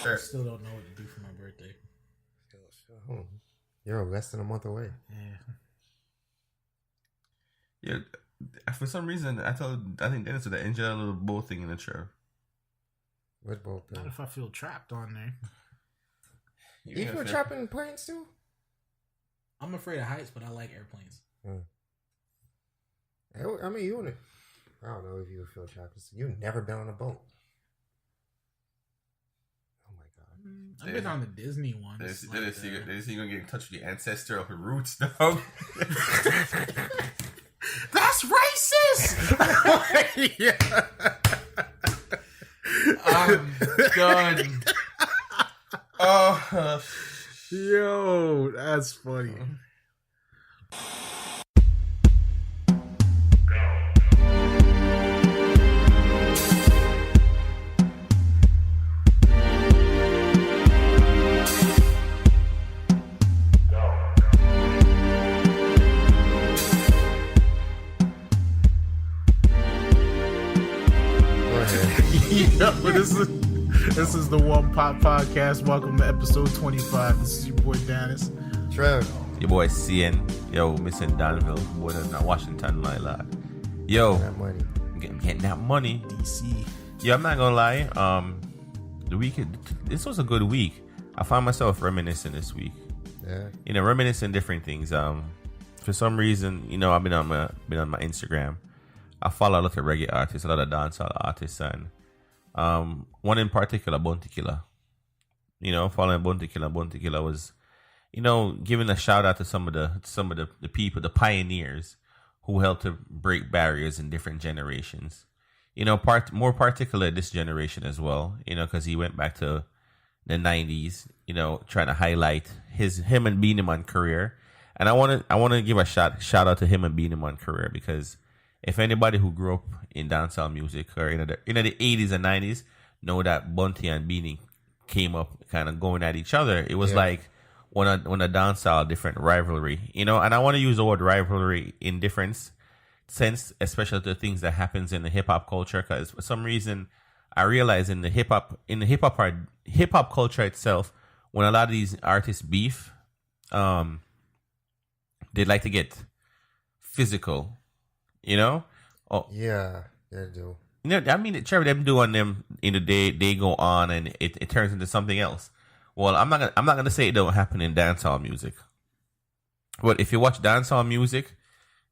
I still don't know what to do for my birthday. You're less than a month away. Yeah. For some reason, I think Dennis would enjoy a little bow thing in the chair. What bow thing? Not if I feel trapped on there. You feel trapped in planes too? I'm afraid of heights, but I like airplanes. I mean, I don't know if you would feel trapped. You've never been on a boat. Oh my god! I've been on the Disney ones. Dennis, you're gonna get in touch with your ancestral roots, dog. That's racist. Yeah. I'm done. Oh, yo, that's funny. Yo, this is the One Pop Podcast. Welcome to episode 25. This is your boy Dennis. Trev. Your boy CN. Yo, missing Danville. Boy, that's not Washington like that. Yo, That money. I'm getting that money. DC. Yeah, I'm not gonna lie. This was a good week. I found myself reminiscing this week. Yeah. Reminiscing different things. For some reason, I've been on my Instagram. I follow a lot of reggae artists, a lot of dancehall artists, and one in particular, Bounty Killer. Following Bounty Killer. Bounty Killer was, giving a shout out to some of the people, the pioneers who helped to break barriers in different generations. More particular this generation as well. Because he went back to the 90s. Trying to highlight him and Beenie Man career, and I want to give a shout out to him and Beenie Man career because. If anybody who grew up in dancehall music or in the 80s and 90s know that Bunty and Beanie came up kind of going at each other, it was like when a dancehall different rivalry, and I want to use the word rivalry in different sense, especially the things that happens in the hip hop culture, because for some reason I realize in the hip hop culture itself, when a lot of these artists beef, they like to get physical. Oh Yeah, they do. I mean, Cherry, them doing them in the day, they go on and it turns into something else. Well, I'm not gonna say it don't happen in dancehall music. But if you watch dancehall music,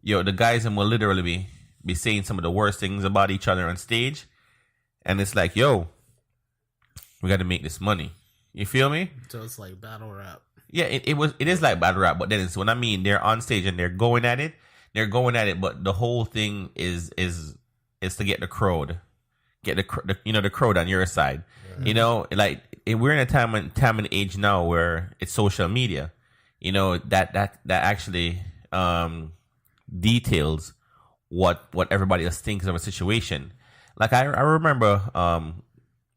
the guys will literally be saying some of the worst things about each other on stage, and it's like, we got to make this money. You feel me? So it's like battle rap. Yeah, it is like battle rap, but then it's when they're on stage and they're going at it. But the whole thing is to get the crowd, the crowd on your side. Yeah. We're in a time and age now where it's social media. That actually details what everybody else thinks of a situation. Like I remember, and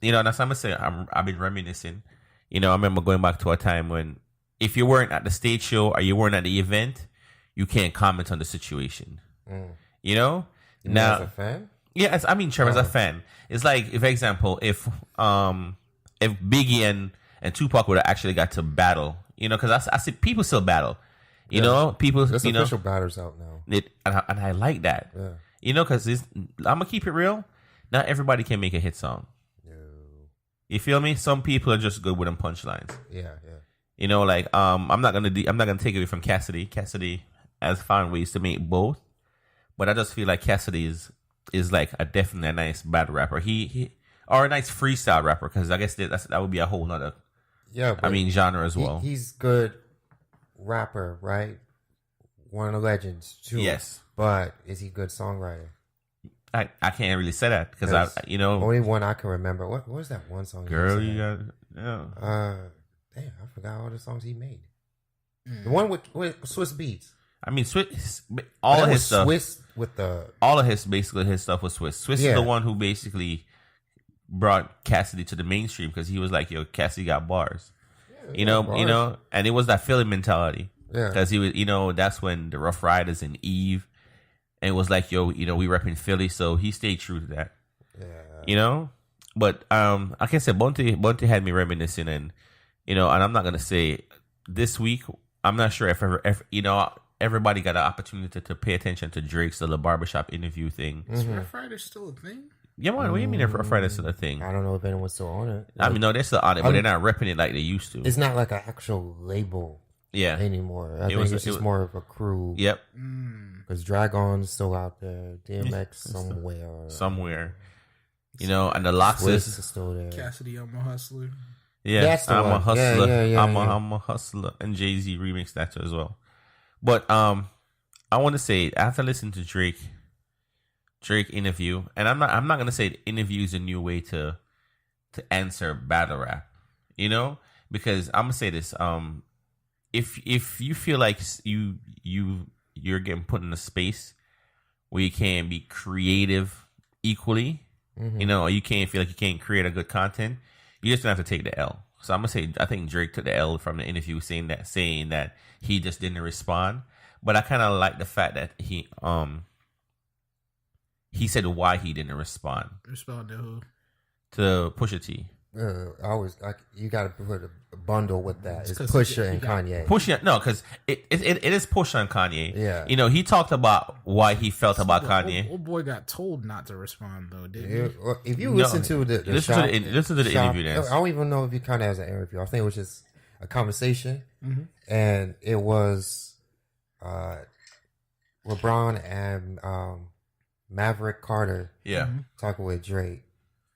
that's what I'm saying. I've been reminiscing. I remember going back to a time when if you weren't at the stage show or you weren't at the event. You can't comment on the situation. Now, as a fan? Yeah, Trevor, as a fan. It's like, if example, if Biggie and Tupac would have actually got to battle, because I see people still battle. People. There's official battles out now. And I like that. Yeah. Because I'm gonna keep it real. Not everybody can make a hit song. No. You feel me? Some people are just good with them punchlines. Yeah. I'm not gonna take away from Cassidy. Cassidy has found ways to make both, but I just feel like Cassidy is like definitely a nice battle rapper. He or a nice freestyle rapper, because I guess that would be a whole nother genre as well. He's good rapper, right? One of the legends too. Yes, but is he good songwriter? I can't really say that because only one I can remember. What was that one song? Girl, you got damn, I forgot all the songs he made. The one with Swiss Beats. Swiss, all of his stuff. Swiss with all of his stuff was Swiss. Swiss is the one who basically brought Cassidy to the mainstream because he was like, "Yo, Cassidy got bars," bars. And it was that Philly mentality. Yeah, because he was, that's when the Rough Riders and Eve, and it was like, "Yo, we repping Philly," so he stayed true to that. Yeah, But like I said, Bunty had me reminiscing, and and I'm not gonna say this week. I'm not sure if everybody got an opportunity to pay attention to Drake's little barbershop interview thing. Is Rough Rider still a thing? Yeah, man, what do you mean if Rough Rider's still a thing? I don't know if anyone's still on it. I mean, no, they're still on it, but they're not repping it like they used to. It's not like an actual label anymore. I think it's just more of a crew. Yep. Because Dragon's still out there. DMX somewhere. And the Locks is still there. Cassidy, I'm a hustler. Yeah, That's the I'm one. a hustler. Yeah, I'm a hustler. And Jay-Z remixed that too as well. But I want to say, after listening to Drake interview, and I'm not gonna say interview is a new way to answer battle rap, because I'm gonna say this. If you feel like you're getting put in a space where you can't be creative equally, or you can't feel like you can't create a good content, you just gonna have to take the L. So I'm gonna say I think Drake took the L from the interview, saying that he just didn't respond. But I kind of like the fact that he said why he didn't respond. Respond to who? To Pusha T. You got to put a bundle with that. It's Pusha and Kanye. Pusha, no, because it is Pusha and Kanye. Yeah. He talked about why he felt about Kanye. Old boy got told not to respond though, didn't he? If you listen to the listen to the interview, then I don't even know if you kind of has an interview. I think it was just a conversation, and it was LeBron and Maverick Carter. Talking with Drake.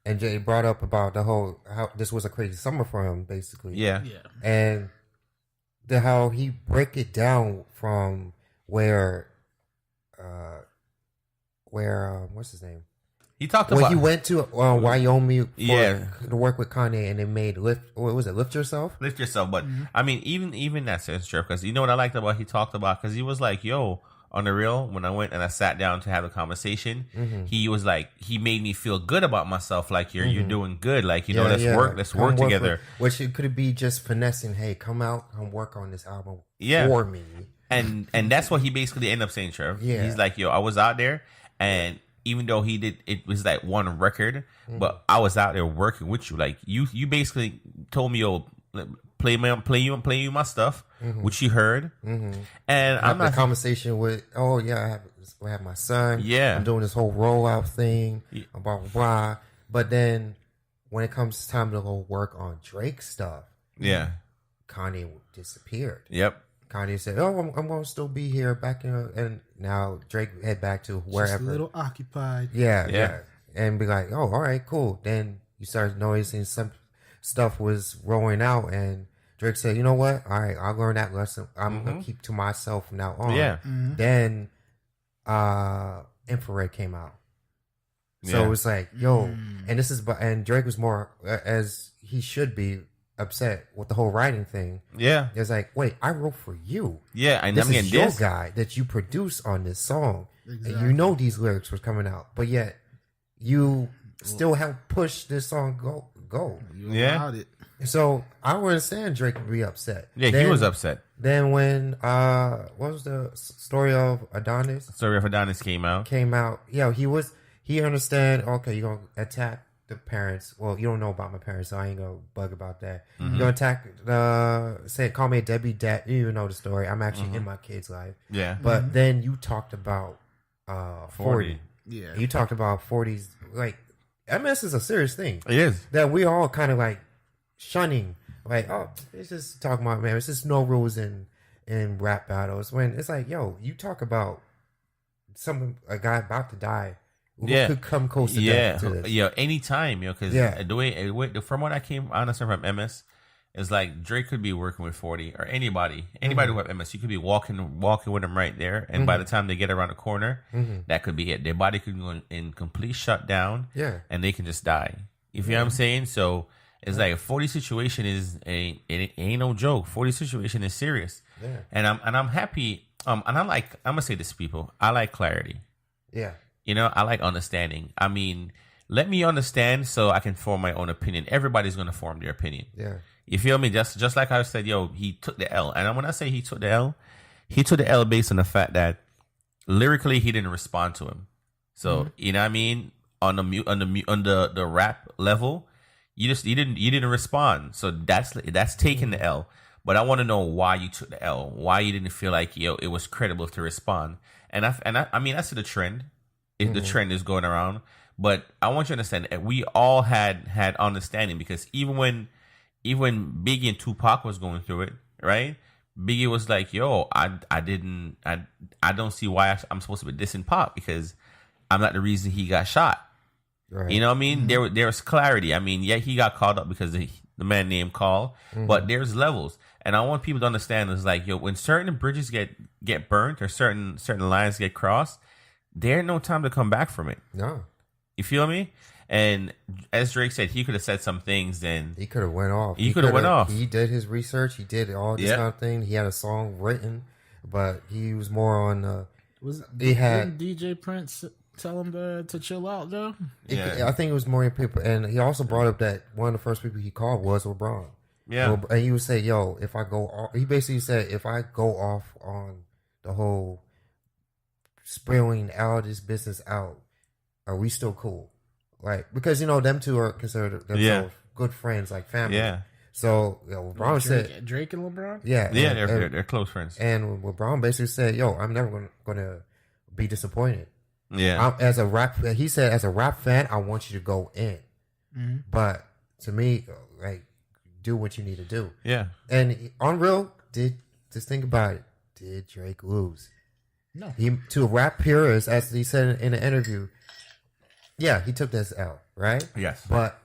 And Jay brought up about how this was a crazy summer for him, basically. Yeah. And how he break it down from where what's his name? He talked when about he went to Wyoming to work with Kanye, and they made Lift Yourself? Lift Yourself. But I mean, even that sense, true, because you know what I liked about he talked about, because he was like, yo, on the real, when I went and I sat down to have a conversation, he was like, he made me feel good about myself. Like you're doing good. Like, let's work together. Which it could be just finessing. Hey, come work on this album for me. And that's what he basically ended up saying, Trev. Yeah. He's like, yo, I was out there, and even though it was like one record, but I was out there working with you. Like you basically told me, yo, play you my stuff, which you heard, and I'm not conversation with. Oh yeah, I have my son. Yeah, I'm doing this whole rollout thing. Blah blah blah. But then when it comes time to go work on Drake stuff, Kanye disappeared. Yep. Kanye said, "Oh, I'm going to still be here back in," and now Drake head back to wherever. Just a little occupied. Yeah, and be like, "Oh, all right, cool." Then you start noticing some stuff was rolling out, and Drake said, "You know what? All right, I'll learn that lesson. I'm gonna keep to myself from now on." Yeah. Then, Infrared came out, so it was like, "Yo," and Drake was more as he should be upset with the whole writing thing. Yeah, it's like, wait, I wrote for you. Yeah, and this is your guy that you produced on this song. Exactly. And you know these lyrics were coming out, but yet you still helped push this song go. You allowed it. So I would understand Drake would be upset. Yeah, he was upset. Then when what was the story of Adonis? Story of Adonis came out. Yeah, he understand. Okay, you're gonna attack the parents. Well, you don't know about my parents, so I ain't gonna bug about that. You're gonna attack call me a deadbeat dad. You even know the story. I'm actually in my kid's life. Yeah. But then you talked about 40. Yeah. You talked about 40s. Like, MS is a serious thing. It is. That we all kind of like shunning. Like, oh, it's just talking about, man, it's just no rules in rap battles. When it's like, yo, you talk about a guy about to die. Who could come close to death to this? Yeah, anytime, because the way from what I understand from MS, is like Drake could be working with 40 or anybody who have MS. You could be walking with them right there, and by the time they get around the corner, that could be it. Their body could go in complete shutdown, and they can just die. You feel what I'm saying? So it's like a 40 situation it ain't no joke. 40 situation is serious, and I'm happy. And I'm gonna say this, people. I like clarity. Yeah. I like understanding. I mean, let me understand so I can form my own opinion. Everybody's going to form their opinion. Yeah. You feel me? Just like I said, yo, he took the L. And when I say he took the L based on the fact that lyrically he didn't respond to him. So, you know what I mean? on the rap level, you didn't respond. So that's taking the L. But I want to know why you took the L. Why you didn't feel like it was credible to respond. And I mean, that's the trend. The trend is going around. But I want you to understand that we all had understanding, because even when Biggie and Tupac was going through it, right? Biggie was like, "Yo, I don't see why I'm supposed to be dissing Pac, because I'm not the reason he got shot." Right. You know what I mean? There was clarity. I mean, yeah, he got called up because the man named Call, but there's levels, and I want people to understand is like, yo, when certain bridges get burnt or certain lines get crossed, there's no time to come back from it. No. You feel me? And as Drake said, he could have said some things. Then he could have went off. He could have went off. He did his research. He did all this kind of thing. He had a song written, but he was more on. Didn't DJ Prince tell him to chill out though? Yeah. I think it was more people, and he also brought up that one of the first people he called was LeBron. Yeah, and he would say, "Yo, if I go off," he basically said, "If I go off on the whole spilling all this business out, are we still cool?" Like, because them two are considered themselves good friends, like family. Yeah. So LeBron said Drake and LeBron. Yeah, they're close friends. And LeBron basically said, "Yo, I'm never gonna be disappointed." Yeah. He said, as a rap fan, I want you to go in, but to me, like, do what you need to do. Yeah. And on real, just think about it. Did Drake lose? No. To rap purists, as he said in an interview, yeah, he took this L, right? Yes. But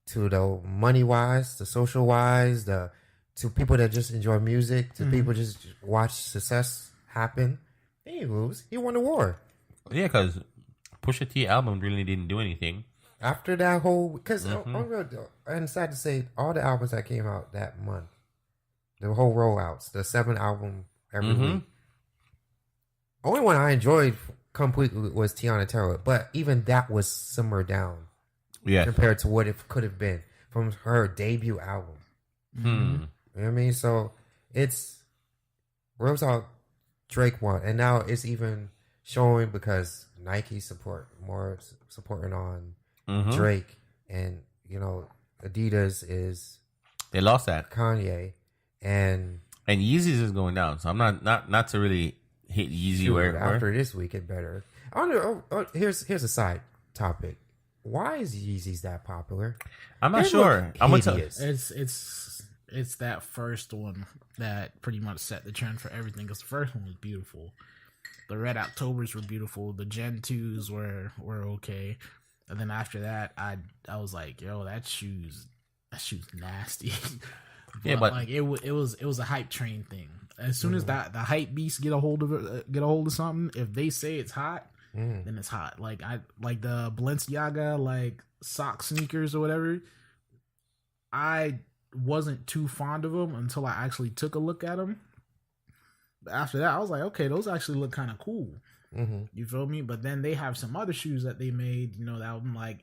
to the money wise, the social wise, to people that just enjoy music, to people just watch success happen, he didn't lose. He won the war. Yeah, because Pusha T album really didn't do anything. After that whole, because on real, and sad to say, all the albums that came out that month, the whole rollouts, the 7 album every week. Only one I enjoyed completely was Tiana Taylor, but even that was simmered down, compared to what it could have been from her debut album. You know what I mean? So it's real talk. Drake won, and now it's even showing because Nike supporting on Drake, and Adidas is they lost that Kanye, and Yeezys is going down. So I'm not to really hit Yeezy after this week it better. I wonder. Here's a side topic. Why is Yeezys that popular? I'm not sure. I'm gonna tell you. It's that first one that pretty much set the trend for everything. Because the first one was beautiful. The Red Octobers were beautiful. The Gen 2s were okay. And then after that, I was like, yo, that shoe's nasty. but like it was a hype train thing. As soon as the hype beasts get a hold of something, if they say it's hot, then it's hot. Like the Balenciaga like sock sneakers or whatever. I wasn't too fond of them until I actually took a look at them. After that, I was like, okay, those actually look kind of cool. You feel me? But then they have some other shoes that they made, that I'm like,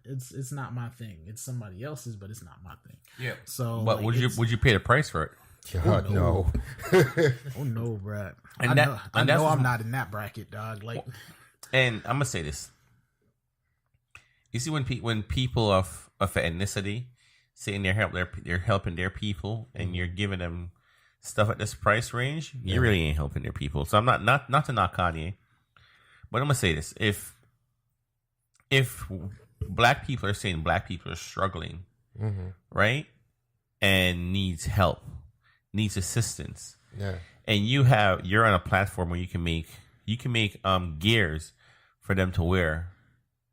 it's not my thing. It's somebody else's, but it's not my thing. Yeah. So, but would you pay the price for it? God, no. Oh no, bro. And I know I'm not in that bracket, dog. Like, and I'm gonna say this. You see, when people of ethnicity saying they're helping their people, and you're giving them stuff at this price range, you really ain't helping their people. So I'm not to knock Kanye, but I'm gonna say this: if black people are saying black people are struggling, right, and needs help, needs assistance, and you're on a platform where you can make gears for them to wear,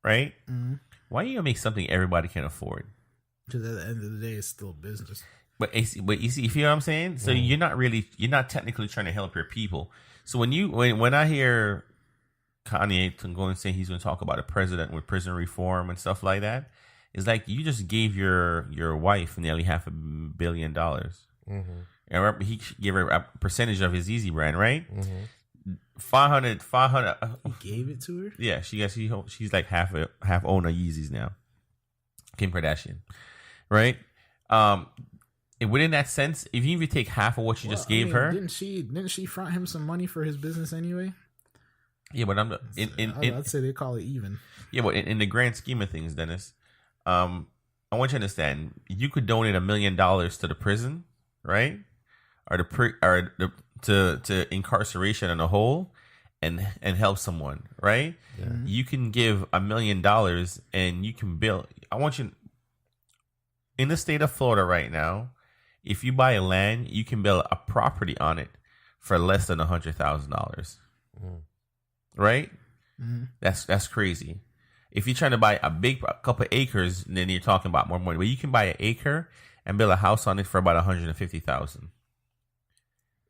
right? Why do you make something everybody can afford? Because at the end of the day, it's still business. But you see, you feel what I'm saying? So you're not technically trying to help your people. So when I hear Kanye going and saying he's going to talk about a president with prison reform and stuff like that, it's like you just gave your wife nearly $500 million. And he gave her a percentage of his Yeezy brand, right? 500. He gave it to her? Yeah, she's like half owner Yeezys now. Kim Kardashian, right? Within that sense, if you even take half of what you just gave her, didn't she front him some money for his business anyway? Yeah, but I'd say they call it even. yeah, but in the grand scheme of things, Dennis, I want you to understand. You could donate $1 million to the prison, right? Or to incarceration on a whole, and help someone, right? Yeah. You can give $1 million and you can build. I want you in the state of Florida right now. If you buy a land, you can build a property on it for less than $100,000, right? Mm-hmm. That's crazy. If you're trying to buy a couple acres, then you're talking about more money. But you can buy an acre and build a house on it for about $150,000.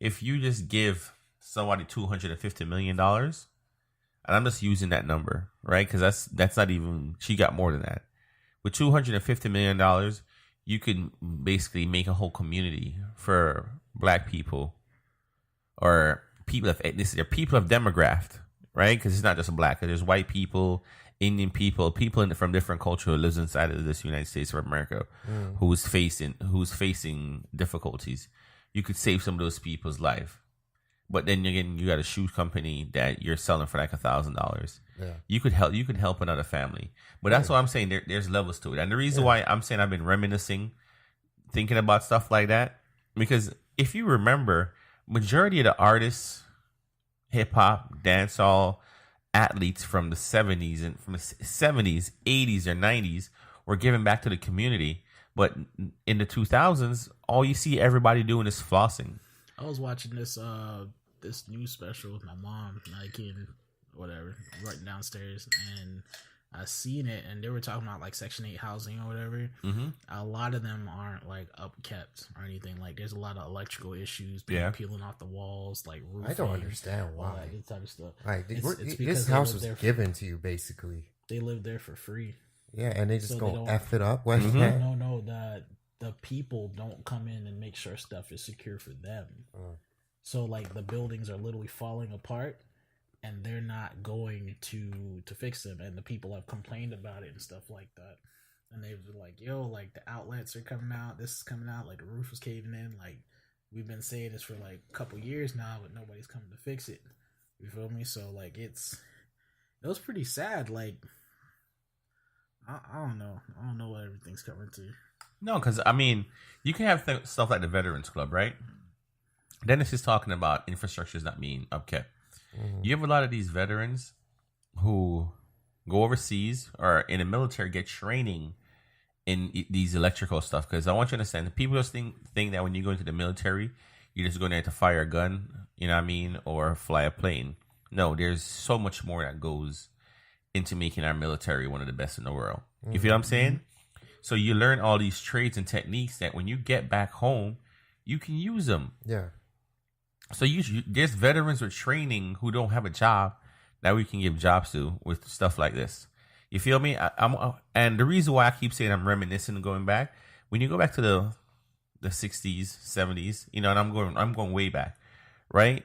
If you just give somebody $250 million, and I'm just using that number, right? Because that's not even, she got more than that. With $250 million, you can basically make a whole community for black people or people of ethnicity or people of demographic, right? Because it's not just a black. There's white people, Indian people, from different culture who lives inside of this United States of America, who's facing difficulties. You could save some of those people's life, but then again, you got a shoe company that you're selling for like $1,000. Yeah. You could help another family, but that's what I'm saying. There's levels to it, and the reason why I'm saying I've been reminiscing, thinking about stuff like that, because if you remember, majority of the artists, hip hop, dancehall, athletes from the 70s and from the 70s, 80s, or 90s were giving back to the community. But in the 2000s, all you see everybody doing is flossing. I was watching this news special with my mom, like in whatever, right downstairs, and I seen it, and they were talking about like Section 8 housing or whatever. Mm-hmm. A lot of them aren't like upkept or anything. Like there's a lot of electrical issues, people peeling off the walls, like roofing. I don't understand why. This type of stuff. Like it's this house was given to you basically. They live there for free. Yeah, and they just go F it up. No, the people don't come in and make sure stuff is secure for them. So like the buildings are literally falling apart, and they're not going to fix them. And the people have complained about it and stuff like that. And they've been like, yo, like the outlets are coming out. This is coming out. Like the roof is caving in. Like we've been saying this for like a couple years now, but nobody's coming to fix it. You feel me? So like it was pretty sad. Like I don't know. I don't know what everything's coming to. No, because I mean, you can have stuff like the Veterans Club, right? Dennis is talking about infrastructures not being upkept. Mm-hmm. You have a lot of these veterans who go overseas or in the military get training in these electrical stuff. Because I want you to understand, people just think that when you go into the military, you're just going there to fire a gun, you know what I mean, or fly a plane. No, there's so much more that goes into making our military one of the best in the world. You feel what I'm saying? So you learn all these trades and techniques that when you get back home, you can use them. Yeah. So there's veterans with training who don't have a job that we can give jobs to with stuff like this. You feel me? And the reason why I keep saying I'm reminiscent and going back, when you go back to the 60s, 70s, you know, and I'm going way back, right?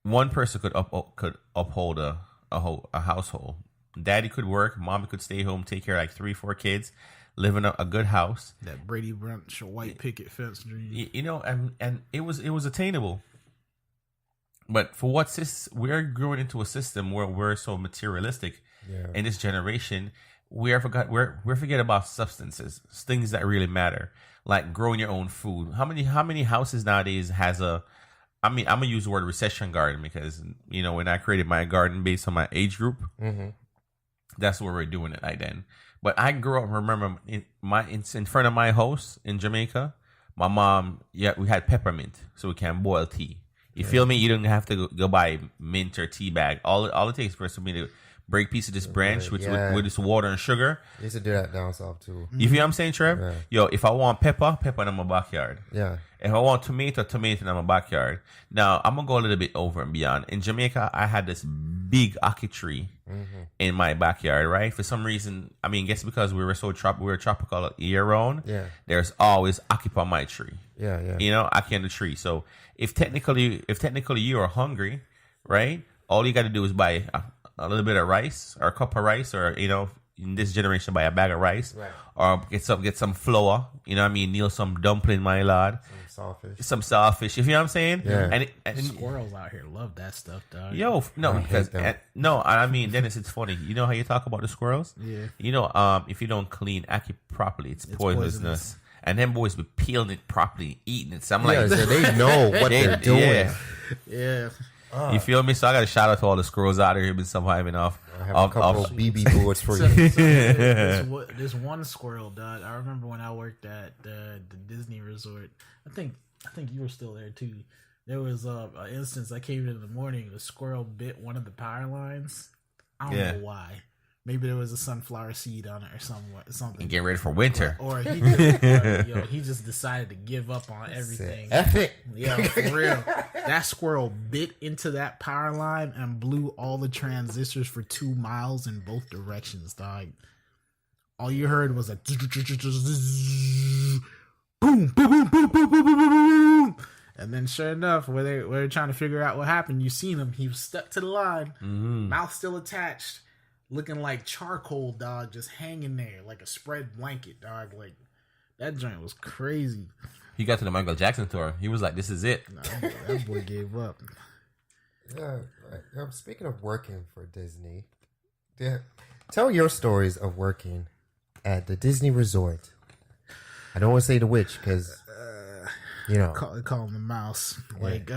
One person could uphold a household. Daddy could work, mommy could stay home, take care of like 3-4 kids, live in a good house. That Brady Bunch white picket fence dream. You know, and it was attainable. But for we're growing into a system where we're so materialistic in this generation, we forget about substances, things that really matter, like growing your own food. How many houses nowadays has I'm gonna use the word recession garden because, you know, when I created my garden based on my age group, that's where we're doing it like then. But I grew up, remember, in front of my house in Jamaica, my mom, we had peppermint so we can boil tea. You feel me? You don't have to go buy mint or tea bag. All it takes for me to break a piece of this branch with this water and sugar. I used to do that down south too. You feel what I'm saying, Trev? Yeah. Yo, if I want pepper in my backyard. Yeah. If I want tomato in my backyard. Now, I'm going to go a little bit over and beyond. In Jamaica, I had this big ackee tree in my backyard, right? For some reason, I mean, guess because we were tropical year round, there's always ackee on my tree. Yeah. You know, ackee on the tree. So if technically you are hungry, right, all you got to do is buy a little bit of rice or a cup of rice, or, you know, in this generation buy a bag of rice, Right. or get some flour. You know what I mean? Kneel some dumpling, my lord. Some sawfish. If you know what I'm saying? Yeah. And Squirrels out here love that stuff, dog. yo, no, I because hate them. no, I mean, Dennis, it's funny. You know how you talk about the squirrels? Yeah. You know, if you don't clean Aki properly, it's poisonous. And them boys be peeling it properly, eating it. So I'm Yeah, like, so they know what they're doing. yeah. Yeah. You feel me? So I got a shout out to all the squirrels out there who've been surviving off. I have a couple of BB bullets for you. This one squirrel, dog. I remember when I worked at the Disney resort. I think you were still there too. There was an instance. I came in the morning. The squirrel bit one of the power lines. I don't know why. Maybe there was a sunflower seed on it or something. And get ready for winter. Or he just decided to give up on everything. Epic. Yeah, for real. That squirrel bit into that power line and blew all the transistors for 2 miles in both directions, dog. All you heard was a boom, boom, boom, boom, boom, boom, boom, boom, boom. And then sure enough, where they're trying to figure out what happened, you seen him. He was stuck to the line, mouth still attached, looking like charcoal, dog, just hanging there like a spread blanket, dog. Like, that joint was crazy. He got to the Michael Jackson tour. He was like, "This is it." Nah, that boy gave up. Yeah, speaking of working for Disney, tell your stories of working at the Disney Resort. I don't want to say the witch because, Call him the mouse. Like,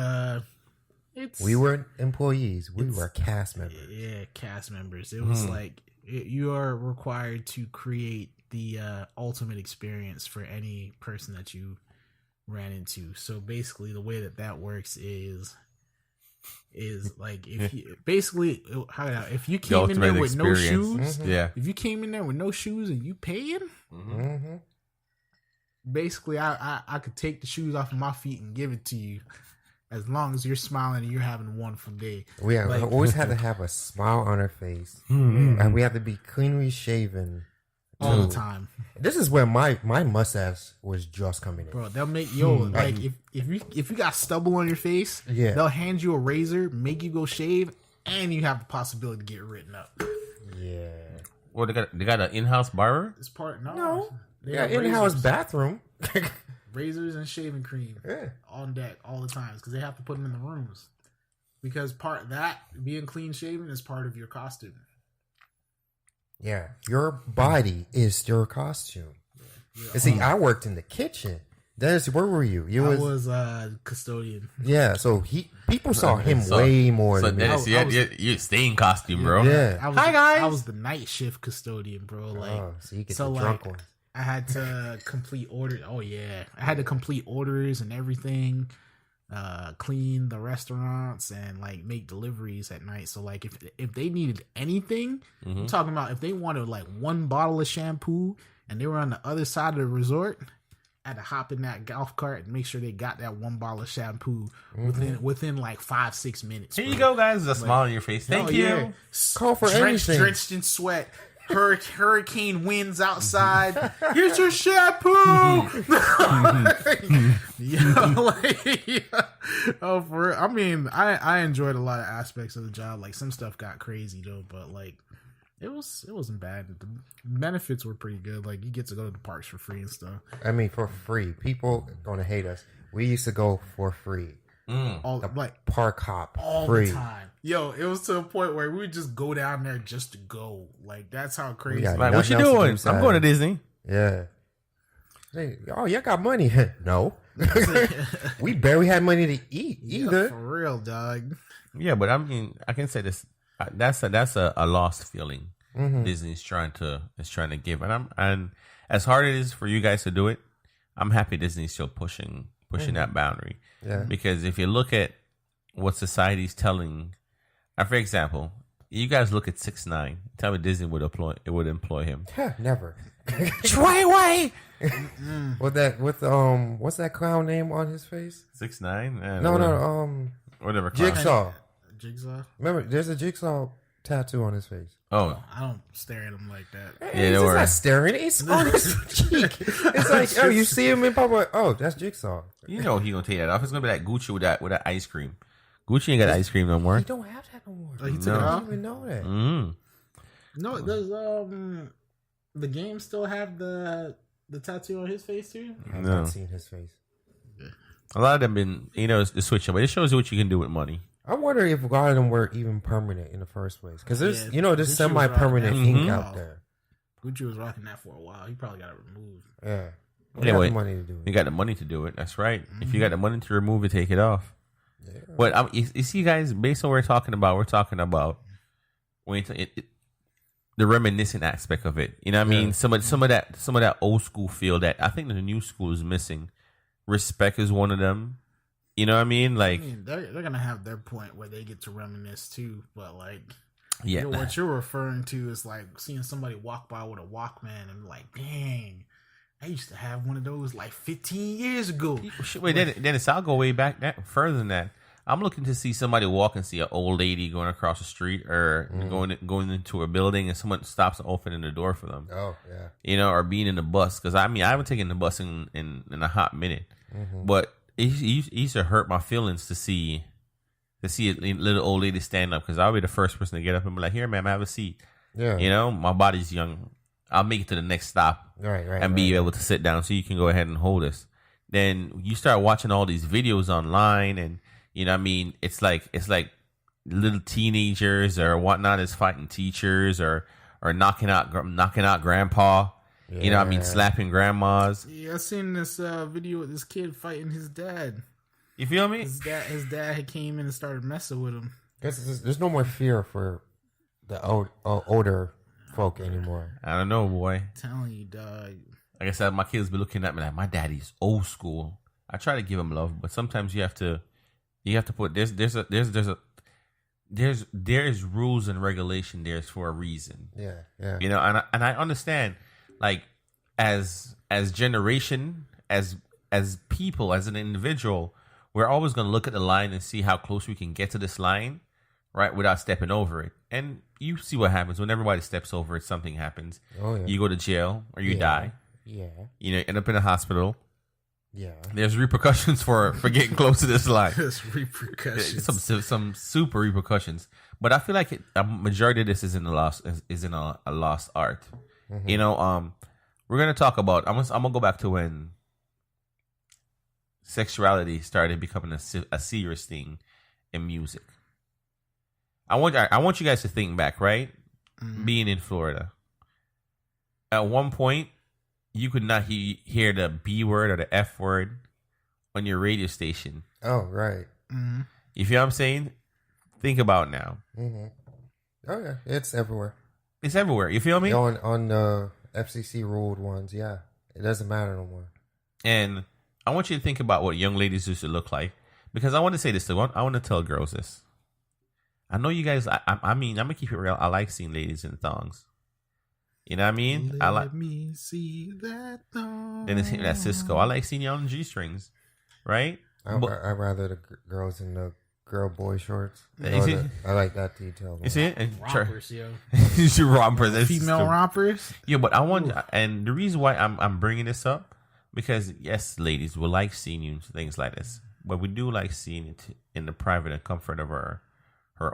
we weren't employees. We were cast members. Yeah, cast members. It was like you are required to create the ultimate experience for any person that you ran into. So basically, the way that works is like if you came in there with no shoes, if you came in there with no shoes and you paying, basically I could take the shoes off of my feet and give it to you. As long as you're smiling and you're having a wonderful day. We always have to have a smile on our face. And we have to be cleanly shaven. All the time. This is where my mustache was just coming in. Bro, they'll make like if you got stubble on your face, they'll hand you a razor, make you go shave, and you have the possibility to get it written up. Yeah. Well, they got an in-house barber? It's part No. They Yeah, have in-house razors. bathroom. Razors and shaving cream on deck all the time because they have to put them in the rooms because being clean shaven is part of your costume. Yeah, your body is your costume. And see, I worked in the kitchen. Dennis, where were you? I was custodian. Yeah, so people saw him way more So than me. Dennis, you stay in costume, bro. Yeah. Hi guys. I was the night shift custodian, bro. Like, so you get the drunk one. I had to complete orders. Oh yeah, I had to complete orders and everything. Clean the restaurants and like make deliveries at night. So like if they needed anything, I'm talking about if they wanted like one bottle of shampoo and they were on the other side of the resort, I had to hop in that golf cart and make sure they got that one bottle of shampoo within like 5-6 minutes. Here you go, guys. There's a smile on your face. Thank you. Yeah. Call for anything. Drenched in sweat. Hurricane winds outside. Here's your shampoo. Oh, for real. I mean, I enjoyed a lot of aspects of the job. Like some stuff got crazy though, but like it wasn't bad. The benefits were pretty good. Like you get to go to the parks for free and stuff. I mean, for free. People gonna hate us. We used to go for free. Park hop all free. the time. Yo, it was to a point where we would just go down there just to go. Like that's how crazy. Like, what you doing? I'm going to Disney. Yeah. Hey, oh, y'all got money? No, we barely had money to eat either. Yeah, for real, dog. Yeah, but I mean, I can say this. That's a lost feeling. Disney's trying to give, and as hard it is for you guys to do it, I'm happy Disney's still pushing that boundary. Yeah. Because if you look at what society's telling, for example, you guys look at 6ix9ine. Tell me Disney would employ him. Never. Treyway. What's that clown name on his face? 6ix9ine. No. Whatever. Clown. Jigsaw. Remember, there's a jigsaw tattoo on his face. Oh, I don't stare at him like that. Yeah, He's not staring. It's on his cheek. It's like, oh, you see him in public. Oh, that's Jigsaw. you know he gonna take that off. It's gonna be like Gucci with that ice cream. Gucci ain't got ice cream no more. He don't have that no more. Oh, he took No. it I off? didn't even know that. No, does the game still have the tattoo on his face too? I have No. not seen his face. A lot of them been, it's switching, but it shows you what you can do with money. I'm wondering if a lot of them were even permanent in the first place. Because there's, Yeah, there's Gucci was semi-permanent rocking that ink for a out while. there. Gucci was rocking that for a while. He probably got it removed. Yeah. We Anyway, got the money to do it. You got the money to do it. That's right. If you got the money to remove it, take it off. Yeah. But you see, guys, based on what we're talking about when the reminiscent aspect of it. You know what I mean? Yeah. Some of that old school feel that I think the new school is missing. Respect is one of them. You know what I mean? Like, I mean, they're gonna have their point where they get to reminisce too, but like, yeah, you know, what you're referring to is like seeing somebody walk by with a Walkman and be like, dang, I used to have one of those like 15 years ago. Wait, Dennis, I'll go way back further than that. I'm looking to see somebody walk and see an old lady going across the street or going into a building and someone stops and opening the door for them. Oh, yeah. You know, or being in the bus. Because I haven't taken the bus in a hot minute. Mm-hmm. But it used to hurt my feelings to see a little old lady stand up, because I'll be the first person to get up and be like, here, ma'am, have a seat. Yeah. You know, my body's young. I'll make it to the next stop and be able to sit down so you can go ahead and hold us. Then you start watching all these videos online, and you know what I mean, it's like little teenagers or whatnot is fighting teachers or knocking out grandpa. Yeah. You know what I mean, slapping grandmas. Yeah, I seen this video with this kid fighting his dad. You feel me? His dad had came in and started messing with him. There's no more fear for the older folk anymore. I don't know, boy. I'm telling you, dog. Like I said, my kids be looking at me like, my daddy's old school. I try to give him love, but sometimes you have to put there's rules and regulation there's for a reason. Yeah, yeah. You know, and I understand, like, as generation, as people, as an individual, we're always going to look at the line and see how close we can get to this line, right, without stepping over it. And you see what happens when everybody steps over it. Something happens. Oh, yeah. You go to jail or you die. Yeah. You know, end up in a hospital. Yeah. There's repercussions for getting close to this line. There's repercussions. Some super repercussions. But I feel like a majority of this is in a lost art. Mm-hmm. You know, we're gonna talk about. I'm gonna go back to when sexuality started becoming a serious thing in music. I want you guys to think back, right? Mm-hmm. Being in Florida, at one point, you could not hear the B word or the F word on your radio station. Oh, right. Mm-hmm. You feel what I'm saying? Think about it now. Mm-hmm. Oh, yeah. It's everywhere. It's everywhere. You feel me? On the FCC ruled ones, yeah. It doesn't matter no more. And I want you to think about what young ladies used to look like, because I want to say this to I want to tell girls this. I know you guys. I mean, I'm gonna keep it real. I like seeing ladies in thongs. You know what I mean? Let me see that thong. Then it's that Cisco. I like seeing you on G strings, right? I'd rather the girls in the girl-boy shorts. See? I like that detail. You see it? And Rompers, yo. you rompers. Female rompers. Yeah, but I want, and the reason why I'm bringing this up, because yes, ladies, we like seeing you things like this, but we do like seeing it in the private and comfort of our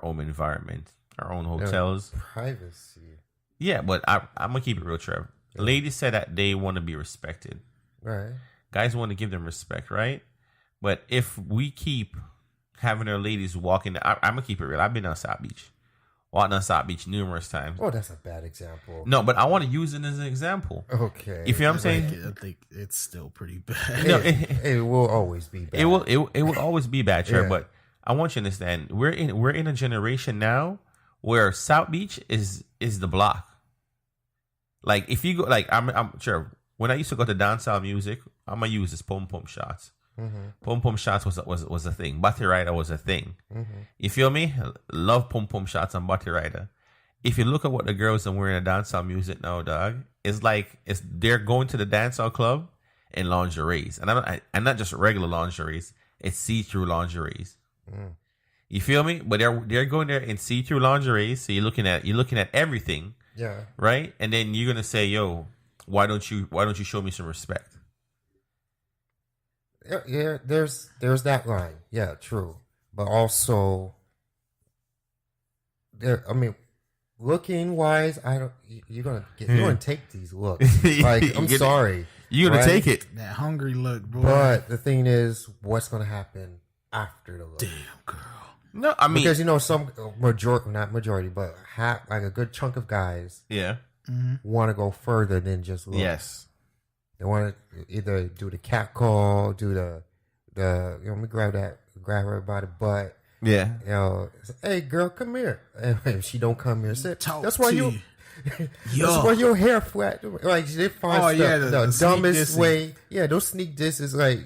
own environment, our own hotels, privacy. Yeah, but I'm gonna keep it real, Trev. Yeah. Ladies said that they want to be respected. Right. Guys want to give them respect, right? But if we keep having our ladies walking, I'm gonna keep it real. I've been on South Beach, walked on South Beach numerous times. Oh, that's a bad example. No, but I want to use it as an example. Okay. You feel what I'm saying? I think it's still pretty bad. No, it will always be bad. It will always be bad, Trev. Yeah. But I want you to understand, we're in a generation now where South Beach is the block. Like, if you go, like, I'm sure when I used to go to dancehall music, I'm gonna use this pom pom shots. Mm-hmm. Pom pom shots was a thing. Body rider was a thing. Mm-hmm. You feel me? Love pom pom shots and body rider. If you look at what the girls are wearing in dancehall music now, dog, it's like they're going to the dancehall club in lingeries, and not just regular lingeries. It's see-through lingeries. Mm. You feel me? But they're going there in see-through lingeries. So you're looking at everything. Yeah. Right? And then you're gonna say, yo, why don't you show me some respect? Yeah, there's that line. Yeah, true. But also looking wise, you're gonna take these looks. Like, I'm sorry, you're gonna take it. That hungry look, bro. But the thing is, what's gonna happen after the look? Damn, girl. No, I mean, because some not majority, but like a good chunk of guys, want to go further than just look. Yes, they want to either do the cat call, do the let me grab her by the butt. Yeah. Hey girl, come here. And if she don't come here, sit. That's why your hair flat. Like they find stuff the dumbest way. Yeah, those sneak disses. Like,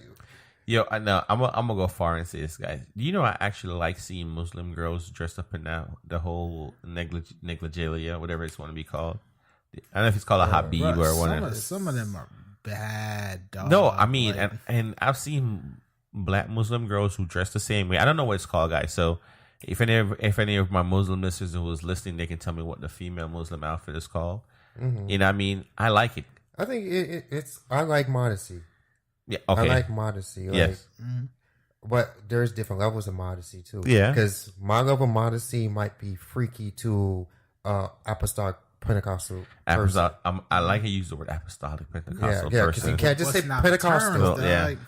yo, I know. I'm gonna go far and say this, guys. Do you know I actually like seeing Muslim girls dressed up in the whole negligelia, whatever it's want to be called. I don't know if it's called a habib or one. Some of them are bad. Dog. No, I mean, and I've seen Black Muslim girls who dress the same way. I don't know what it's called, guys. So if any of my Muslim listeners who was listening, they can tell me what the female Muslim outfit is called. Mm-hmm. You know what I mean? I like it. I think it's. I like modesty. Yeah. Okay. I like modesty. Like, yes. But there's different levels of modesty too. Yeah. Because my level of modesty might be freaky to apostolic Pentecostal person. I like to use the word apostolic Pentecostal person. Yeah, because you can't just say Pentecostal.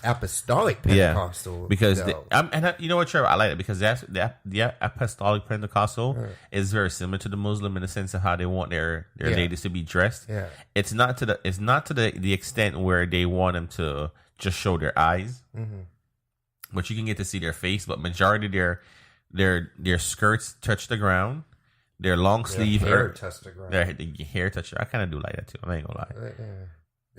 Apostolic Pentecostal. Yeah. Because you know what, Trevor? I like it because the apostolic Pentecostal is very similar to the Muslim in the sense of how they want their ladies to be dressed. Yeah. It's not to the extent where they want them to just show their eyes, but you can get to see their face. But majority their skirts touch the ground. Their long sleeve hair touch the ground. Their hair touch. I kind of do like that too. I ain't gonna lie.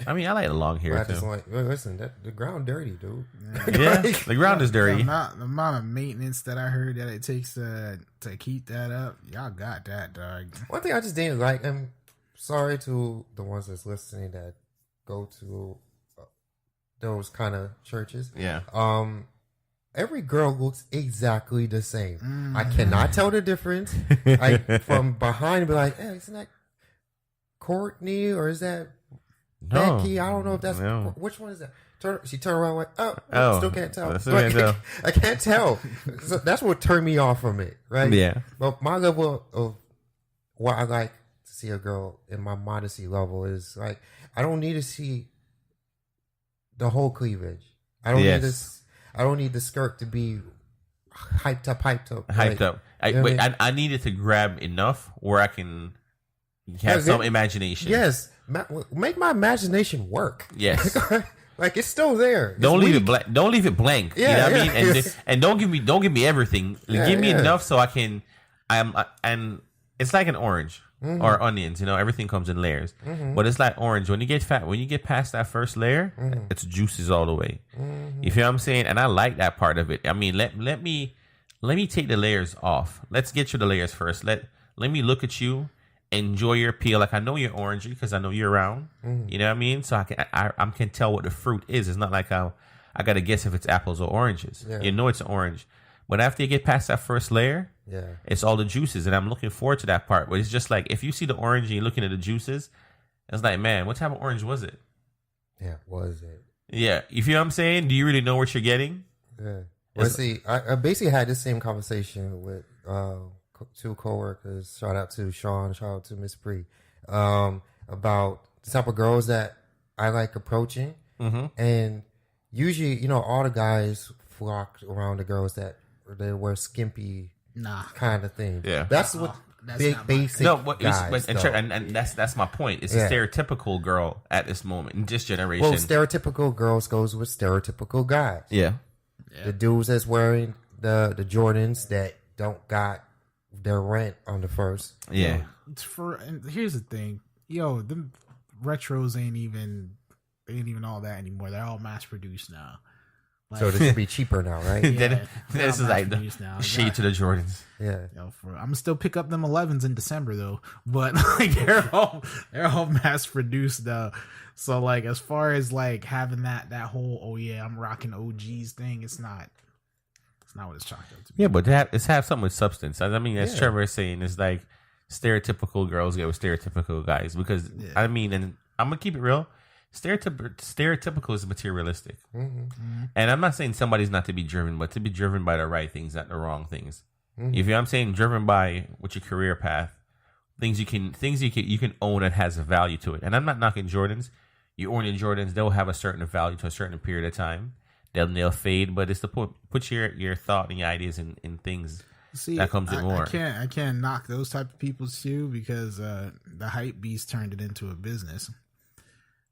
I mean, I like the long hair too. Listen, the ground dirty, dude. Yeah, the ground is dirty. The amount of maintenance that I heard that it takes to keep that up, y'all got that, dog. One thing I just didn't like. I'm sorry to the ones that's listening that go to those kind of churches. Yeah. Every girl looks exactly the same. I cannot tell the difference. From behind, be like, hey, isn't that Courtney or is that Becky? I don't know if that's which one is that. She turned around like, still can't tell. I can't tell. So that's what turned me off from it, right? Yeah. But my level of what I like to see a girl in my modesty level is like, I don't need to see the whole cleavage. I don't need this. I don't need the skirt to be hyped up. I need it to grab enough where I can have some imagination. Yes. Make my imagination work. Yes. Like it's still there. Don't leave it blank. Don't leave it blank. You know what I mean? And don't give me everything. Give me enough so I can. And it's like an orange. Or onions, everything comes in layers. But it's like orange. When you get past that first layer, it's juices all the way. You feel what I'm saying? And I like that part of it. I mean, let me take the layers off. Let's get you the layers first. Let me look at you, enjoy your peel. Like I know you're orangey because I know you're round. You know what I mean? So I can tell what the fruit is. It's not like I got to guess if it's apples or oranges. Yeah. You know it's orange. But after you get past that first layer, it's all the juices, and I'm looking forward to that part. But it's just like if you see the orange and you're looking at the juices, it's like, man, what type of orange was it? Yeah, was it? Yeah, you feel what I'm saying? Do you really know what you're getting? Yeah. Well, see, I basically had this same conversation with two coworkers. Shout out to Sean. Shout out to Miss Bree. About the type of girls that I like approaching, and usually, all the guys flock around the girls that they wear skimpy kind of thing. Yeah, that's what basic. No, and that's my point. It's a stereotypical girl at this moment in this generation. Well, stereotypical girls goes with stereotypical guys. Yeah. The dudes that's wearing the Jordans that don't got their rent on the first. Yeah. And here's the thing, the retros ain't even all that anymore. They're all mass produced now. Like, so this should be cheaper now, right? This is like the shade to the Jordans. Yeah. I'm gonna still pick up them 11s in December though, but like they're all mass produced though. So like as far as like having that whole I'm rocking OGs thing, it's not what it's chalked up to be. Yeah, but it's have something with substance. I mean, as Trevor is saying, it's like stereotypical girls get with stereotypical guys because I mean, and I'm gonna keep it real. Stereotypical is materialistic. And I'm not saying somebody's not to be driven, but to be driven by the right things, not the wrong things. If I'm saying driven by what's your career path, things you can own that has a value to it. And I'm not knocking Jordans. You own your Jordans, they'll have a certain value to a certain period of time. They'll fade, but it's to put your thought and your ideas in things. See, that comes in more. I can't knock those type of people too, because the hype beast turned it into a business.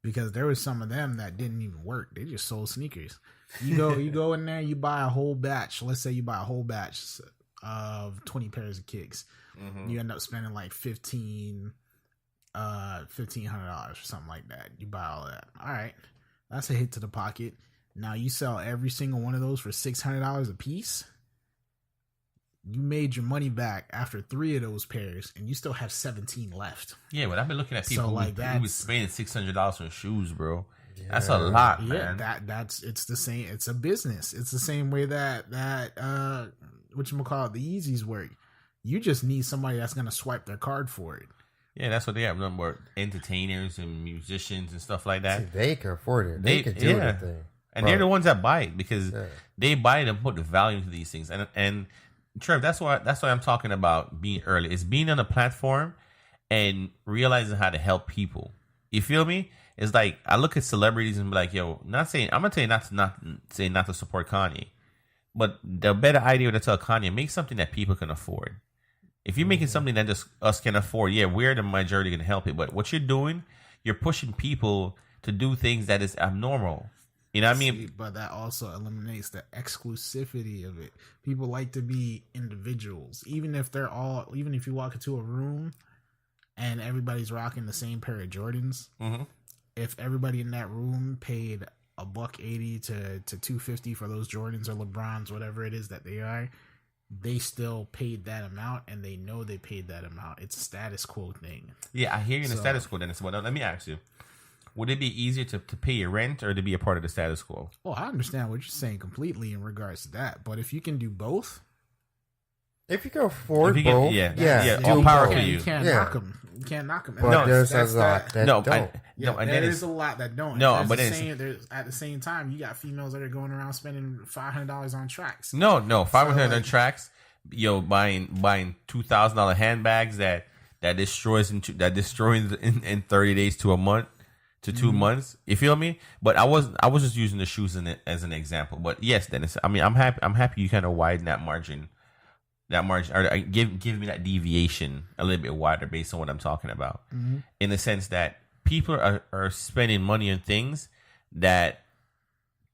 Because there was some of them that didn't even work. They just sold sneakers. You go in there, you buy a whole batch. Let's say you buy a whole batch of 20 pairs of kicks. Mm-hmm. You end up spending like $1,500 or something like that. You buy all that. All right, that's a hit to the pocket. Now you sell every single one of those for $600 a piece. You made your money back after 3 of those pairs, and you still have 17 left. Yeah, but I've been looking at people who was spending $600 on shoes, bro. Yeah. That's a lot, man. It's the same. It's a business. It's the same way that whatchamacallit, the Yeezys work. You just need somebody that's gonna swipe their card for it. Yeah, that's what they have. More entertainers and musicians and stuff like that. See, they can afford it. They can do anything. And they're the ones that buy it because they buy it and put the value into these things. And Trev, that's why I'm talking about being early. It's being on a platform and realizing how to help people. You feel me? It's like I look at celebrities and be like, yo, I'm gonna tell you not to support Kanye. But the better idea to tell Kanye, make something that people can afford. If you're making something that just us can afford, yeah, we're the majority going to help it. But what you're doing, you're pushing people to do things that is abnormal. You know what I mean? But that also eliminates the exclusivity of it. People like to be individuals. Even if you walk into a room and everybody's rocking the same pair of Jordans, if everybody in that room paid $180 to $250 for those Jordans or LeBrons, whatever it is that they are, they still paid that amount, and they know they paid that amount. It's a status quo thing. Yeah, I hear you in the status quo, Dennis. Well, let me ask you. Would it be easier to pay your rent or to be a part of the status quo? Well, I understand what you're saying completely in regards to that. But if you can do both... If you can afford both, all power to you. You can't knock them. You can't knock them. But there's a lot that don't. There is a lot that don't. No, but at the same time, you got females that are going around spending $500 on tracks. No, $500 on tracks. Yo, buying $2,000 handbags that destroys in 30 days to a month to 2 months. You feel me? But I was just using the shoes as an example. But yes, Dennis. I mean, I'm happy you kind of widen that margin. Or give me that deviation a little bit wider based on what I'm talking about. In the sense that people are spending money on things that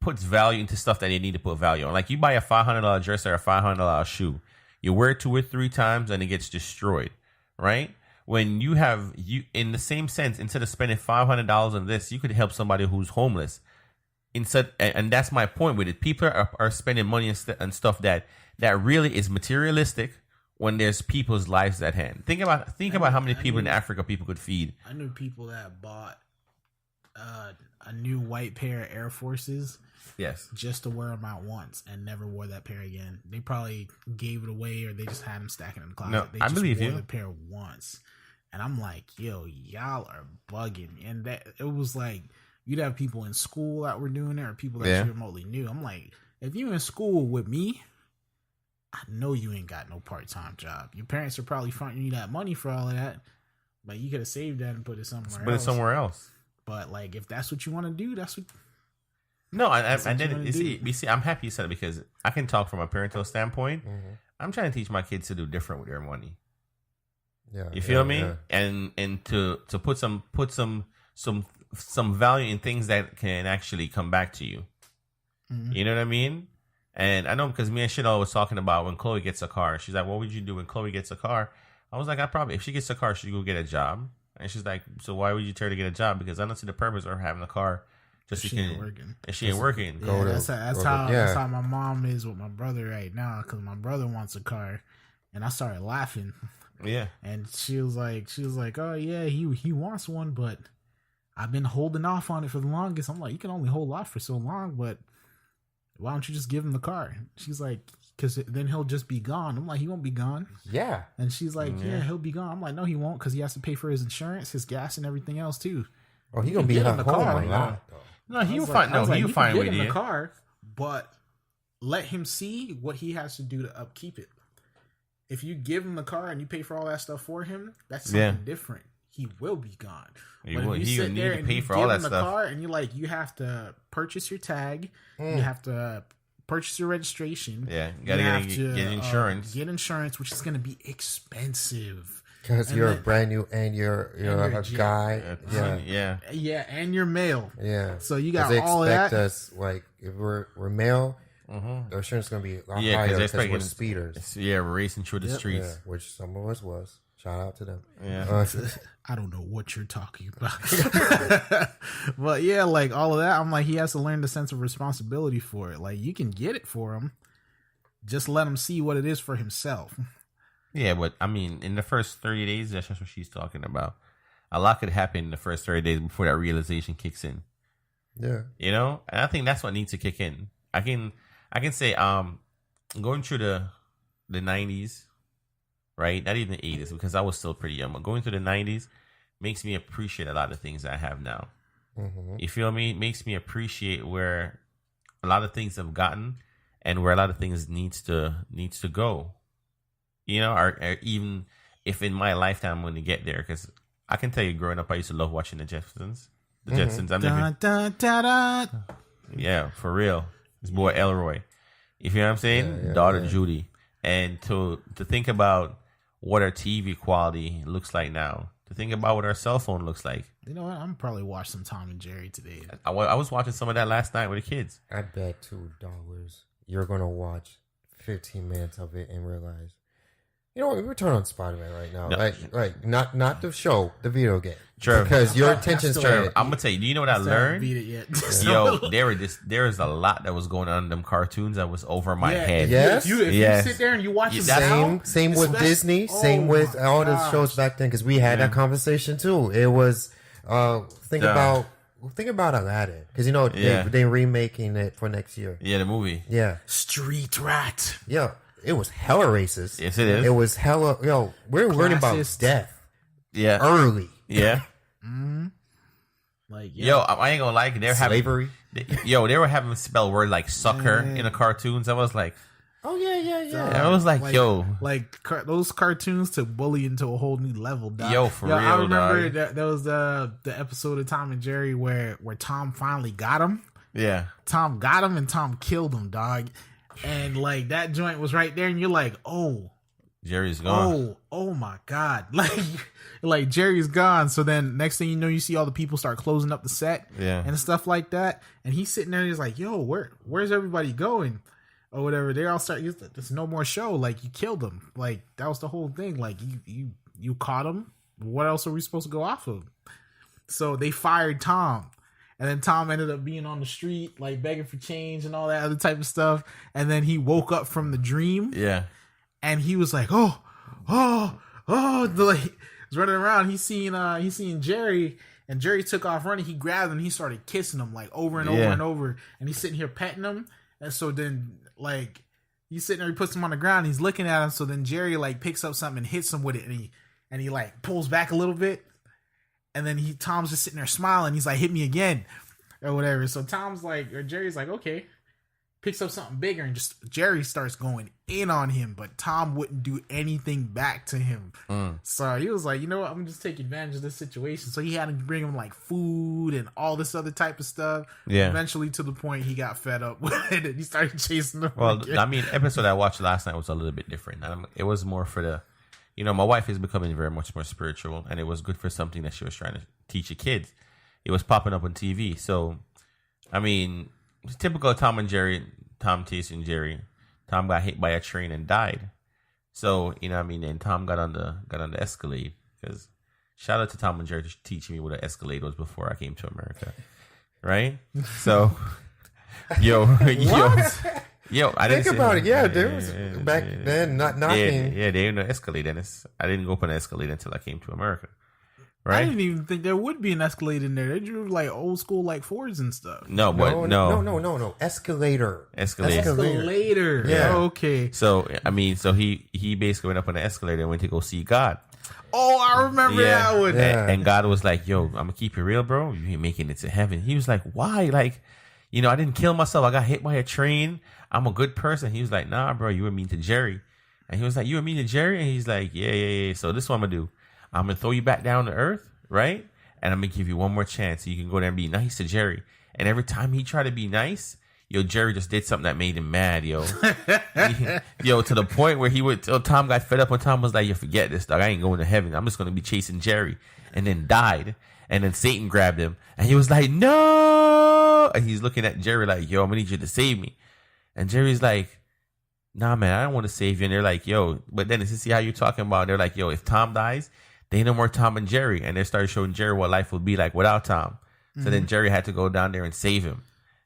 puts value into stuff that they need to put value on. Like you buy a $500 dress or a $500 shoe, you wear it 2 or 3 times and it gets destroyed, right? When you in the same sense, instead of spending $500 on this, you could help somebody who's homeless. And that's my point with it. People are spending money on stuff that really is materialistic when there's people's lives at hand. Think about how many people in Africa people could feed. I knew people that bought a new white pair of Air Forces, just to wear them out once and never wore that pair again. They probably gave it away or they just had them stacking in the closet. No, they I just believe wore you. the pair once, and I'm like, yo, y'all are bugging. And that it was like you'd have people in school that were doing it or people that you remotely knew. I'm like, if you in school with me, I know you ain't got no part-time job. Your parents are probably fronting you that money for all of that, but you could have saved that and put it somewhere else. But like, if that's what you want to do, that's what. No, I'm happy you said it because I can talk from a parental standpoint. I'm trying to teach my kids to do different with their money. Yeah, you feel me? Yeah. And to put some value in things that can actually come back to you. You know what I mean? And I know because me and Shino was talking about when Chloe gets a car. She's like, what would you do when Chloe gets a car? I was like, if she gets a car, she'd go get a job. And she's like, so why would you tell her to get a job? Because I don't see the purpose of her having a car. Just she ain't working. And she ain't working. Yeah, that's how my mom is with my brother right now. Because my brother wants a car. And I started laughing. Yeah. And she was like, oh yeah, he wants one, but I've been holding off on it for the longest. I'm like, you can only hold off for so long, but why don't you just give him the car? She's like, because then he'll just be gone. I'm like, he won't be gone. Yeah. And she's like, yeah, he'll be gone. I'm like, no, he won't, because he has to pay for his insurance, his gas, and everything else too. Oh, he gonna be in the car. No, he'll find. No, he'll find a way to the car, but let him see what he has to do to upkeep it. if you give him the car and you pay for all that stuff for him, that's something different. He will be gone. He But will. if you He sit will need there to and pay you for give all him that the stuff. car and you have to purchase your tag, you have to purchase your registration. Yeah, you gotta get insurance. Get insurance, which is going to be expensive. Because you're brand new and you're a guy. Yeah, and your male. Yeah. So you got they all of expect that. us, like, if we're male, the insurance is going to be a lot higher because we're speeders. Yeah, we're racing through the streets. Yeah, which some of us was. Shout out to them. Yeah. I don't know what you're talking about. But yeah, like all of that, I'm like, he has to learn the sense of responsibility for it. Like, you can get it for him. Just let him see what it is for himself. Yeah, but I mean, in the first 30 days, that's just what she's talking about. A lot could happen in the first 30 days before that realization kicks in. Yeah. You know? And I think that's what needs to kick in. I can say, going through the 90s, right? Not even the 80s, because I was still pretty young. But going through the 90s makes me appreciate a lot of things I have now. Mm-hmm. You feel me? It makes me appreciate where a lot of things have gotten and where a lot of things needs to go. You know, or even if in my lifetime I'm going to get there, because I can tell you, growing up, I used to love watching the Jetsons. The Jetsons. Yeah, for real. This boy Elroy. You feel what I'm saying? Daughter Judy. And to think about what our TV quality looks like now, to think about what our cell phone looks like. You know what? I'm probably watch some Tom and Jerry today. I was watching some of that last night with the kids. I bet $2 you're going to watch 15 minutes of it and realize, you know what? We're turning on Spider-Man right now. No. Like not the show, the video game. Trevor. Because your attention span. I'm gonna tell you. Do you know what I learned? Beat it yet. Yo, there is a lot that was going on in them cartoons that was over my head. Yes. If you sit there and you watch them Same with Disney. Same with all the shows back then. Because we had that conversation too. It was think about Aladdin. Because you know they remaking it for next year. Yeah, the movie. Yeah. Street Rat. Yeah. It was hella racist. Yes, it is. It was hella. We're learning about death. Yeah. Early. Yeah. Like, yo, I ain't gonna lie. They're slavery. They were having spell word like sucker in the cartoons. I was like, oh yeah. I was like, yo, those cartoons took bullying to a whole new level. Dog. Yo, for real. I remember dog. that was the episode of Tom and Jerry where Tom finally got him. Yeah. Tom got him and Tom killed him, dog. And like that joint was right there, and you're like, oh, Jerry's gone. Oh my God. Like Jerry's gone. So then next thing you know, you see all the people start closing up the set and stuff like that. And he's sitting there and he's like, yo, where's everybody going? Or whatever. They all start, there's no more show. Like, you killed him. Like, that was the whole thing. Like, you caught him. What else are we supposed to go off of? So they fired Tom. And then Tom ended up being on the street, like begging for change and all that other type of stuff. And then he woke up from the dream. Yeah. And he was like, oh, like, he was running around. He's seeing Jerry, and Jerry took off running. He grabbed him and he started kissing him like over and over and over. And he's sitting here petting him. And so then, like, he's sitting there, he puts him on the ground, he's looking at him. So then Jerry like picks up something and hits him with it, and he like pulls back a little bit. And then Tom's just sitting there smiling. He's like, hit me again or whatever. So Jerry's like, okay. Picks up something bigger, and just Jerry starts going in on him, but Tom wouldn't do anything back to him. So he was like, you know what, I'm gonna just take advantage of this situation. So he had to bring him like food and all this other type of stuff. Yeah. Eventually, to the point he got fed up with it and he started chasing him. Well, again. I mean, episode I watched last night was a little bit different. It was more for the, my wife is becoming very much more spiritual, and it was good for something that she was trying to teach the kids. It was popping up on TV. So, I mean, typical Tom and Jerry, Tom chasing Jerry. Tom got hit by a train and died. So, and Tom got on the Escalade, because shout out to Tom and Jerry for teaching me what an Escalade was before I came to America. Right? So, yo, I didn't think about it. Yeah, there was back then not knocking. Yeah, they didn't know Escalade, and I didn't go up on an Escalade until I came to America. Right? I didn't even think there would be an Escalade in there. They drew like old school like Fords and stuff. No. Escalator. Escalator. Yeah. Oh, okay. So he basically went up on the escalator and went to go see God. Oh, I remember that one. Yeah. And God was like, yo, I'm gonna keep it real, bro. You ain't making it to heaven. He was like, why? Like, I didn't kill myself. I got hit by a train. I'm a good person. He was like, nah, bro, you were mean to Jerry. And he was like, you and me and Jerry? And he's like, yeah. So this is what I'm going to do. I'm going to throw you back down to earth, right? And I'm going to give you one more chance so you can go there and be nice to Jerry. And every time he tried to be nice, Jerry just did something that made him mad, to the point where Tom got fed up, and Tom was like, you forget this, dog. I ain't going to heaven. I'm just going to be chasing Jerry. And then died. And then Satan grabbed him. And he was like, no. And he's looking at Jerry like, I'm going to need you to save me. And Jerry's like, nah, man, I don't want to save you. And they're like, but then this is how you're talking about. They're like, if Tom dies, they ain't no more Tom and Jerry. And they started showing Jerry what life would be like without Tom. So then Jerry had to go down there and save him.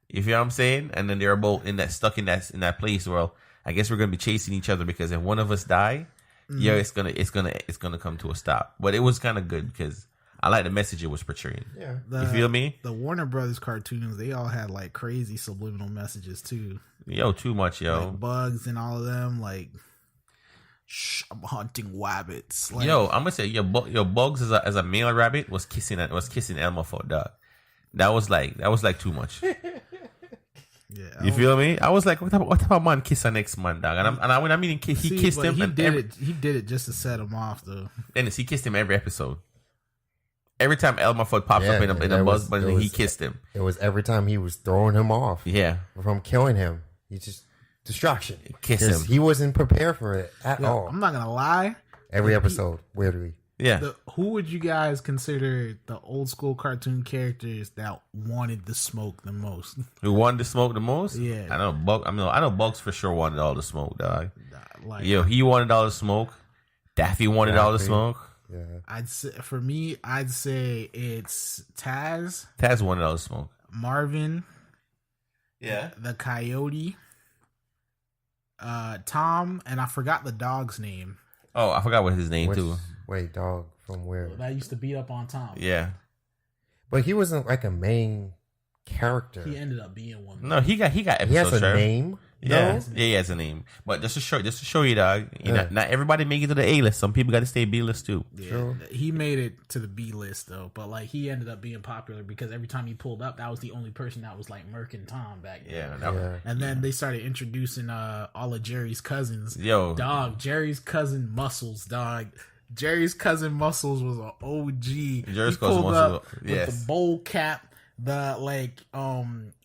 You feel what I'm saying? And then they're both stuck in that place. Well, I guess we're gonna be chasing each other because if one of us die, it's gonna come to a stop. But it was kind of good because I like the message it was portraying. Yeah, you feel me? The Warner Brothers cartoons, they all had like crazy subliminal messages too. Too much, like Bugs and all of them. Like, I'm hunting rabbits. Like, I'm gonna say Bugs as a male rabbit was kissing Elmer for a dog. That was like too much. Yeah, you feel me? I was like, what type of man kiss an ex man, dog? And I mean, he kissed him. He did it just to set him off, though. And he kissed him every episode. Every time Elmer Fudd popped up in a buzz button, he kissed him. It was every time he was throwing him off. Yeah, from killing him. He just distraction. Kiss him. He wasn't prepared for it at all. I'm not gonna lie. Every episode, weirdly. Yeah. Who would you guys consider the old school cartoon characters that wanted the smoke the most? Who wanted the smoke the most? Yeah. I know Bugs for sure wanted all the smoke, dog. Like, he wanted all the smoke. Daffy wanted all the smoke. Yeah. I'd say it's Taz. Taz wanted all the smoke. Marvin. Yeah. The Coyote. Tom, and I forgot the dog's name. Oh, I forgot what his name too. Wait, dog from where? That used to beat up on Tom. Yeah. But he wasn't like a main character. He ended up being one. No, he got episodes. He has a name. Yeah, he has a name. But just to show you, dog. Not everybody make it to the A list. Some people got to stay B list too. Yeah, Sure. He made it to the B list though, but like he ended up being popular because every time he pulled up, that was the only person that was like murking Tom back then. Yeah. And then they started introducing all of Jerry's cousins. Dog, Jerry's cousin Muscles, dog. Jerry's cousin Muscles was an OG. Jerry's cousin Muscles, with the bowl cap, the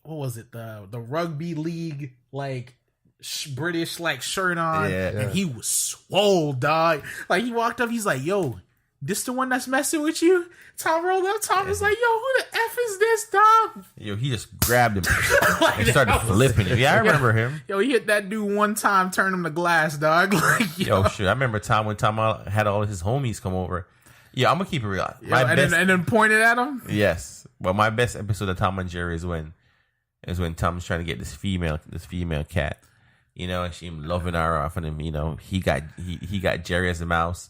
what was it? The rugby league British shirt on, and he was swole, dog. Like he walked up, he's like, "Yo, this the one that's messing with you?" Tom rolled up. Tom was like, "Yo, who the F is this, dog?" He just grabbed him and started flipping him. Yeah, I remember him. Yo, he hit that dude one time, turned him to glass, dog. Shit. I remember when Tom had all of his homies come over. Yeah, I'm gonna keep it real. And then pointed at him. Yes, but my best episode of Tom and Jerry is when Tom's trying to get this female cat. And she loving her off, and him. He got Jerry as a mouse.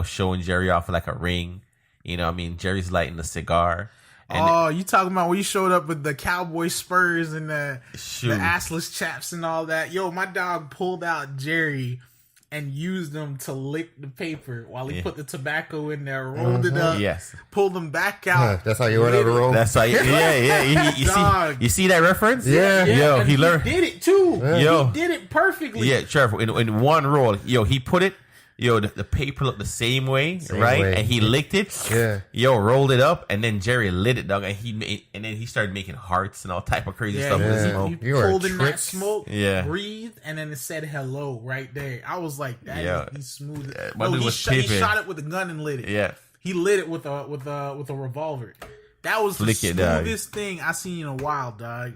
Showing Jerry off like a ring. Jerry's lighting a cigar. And you talking about when you showed up with the cowboy spurs and the assless chaps and all that? Yo, my dog pulled out Jerry and used them to lick the paper while he put the tobacco in there, rolled it up, pulled them back out. That's how you went over the roll? That's how you see that reference? Yeah. Yo, he learned. He did it too. Yo. He did it perfectly. Yeah, Trevor, in one roll, he put it, the paper looked the same way, right? And he licked it. Yeah. Rolled it up, and then Jerry lit it, dog. And then he started making hearts and all type of crazy stuff. Yeah. He pulled in that smoke, Yeah. breathed, and then it said hello right there. I was like, he's smooth. He shot it with a gun and lit it. Yeah. He lit it with a revolver. That was the smoothest thing I seen in a while, dog.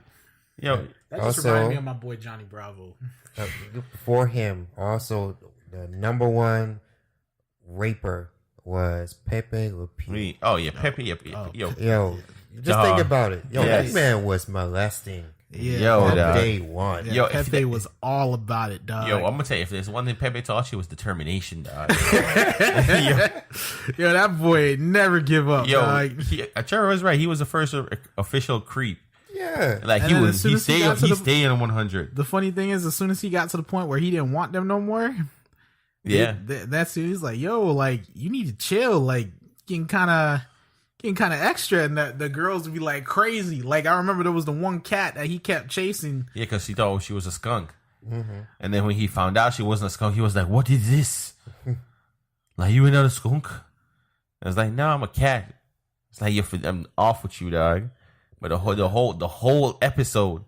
Yo, that just reminded me of my boy Johnny Bravo. For him, also the number one raper was Pepe Le Pew. Oh yeah, Pepe. Yo, just think about it. Yo, that man was molesting. Yeah, from day one. Yeah, Pepe was all about it, dog. Yo, I'm gonna tell you, if there's one thing Pepe taught you, was determination, dog. Yo, that boy never give up. Dog. Trevor was right. He was the first official creep. Yeah, like he stayed on 100. The funny thing is, as soon as he got to the point where he didn't want them no more, that's it. He's like, yo, like you need to chill, like getting kind of extra, and the girls would be like crazy. Like I remember there was the one cat that he kept chasing. Yeah, because he thought she was a skunk. And then when he found out she wasn't a skunk, he was like, "What is this? Like, you another skunk?" I was like, "No, I'm a cat." It's like, I'm off with you, dog. But the whole episode,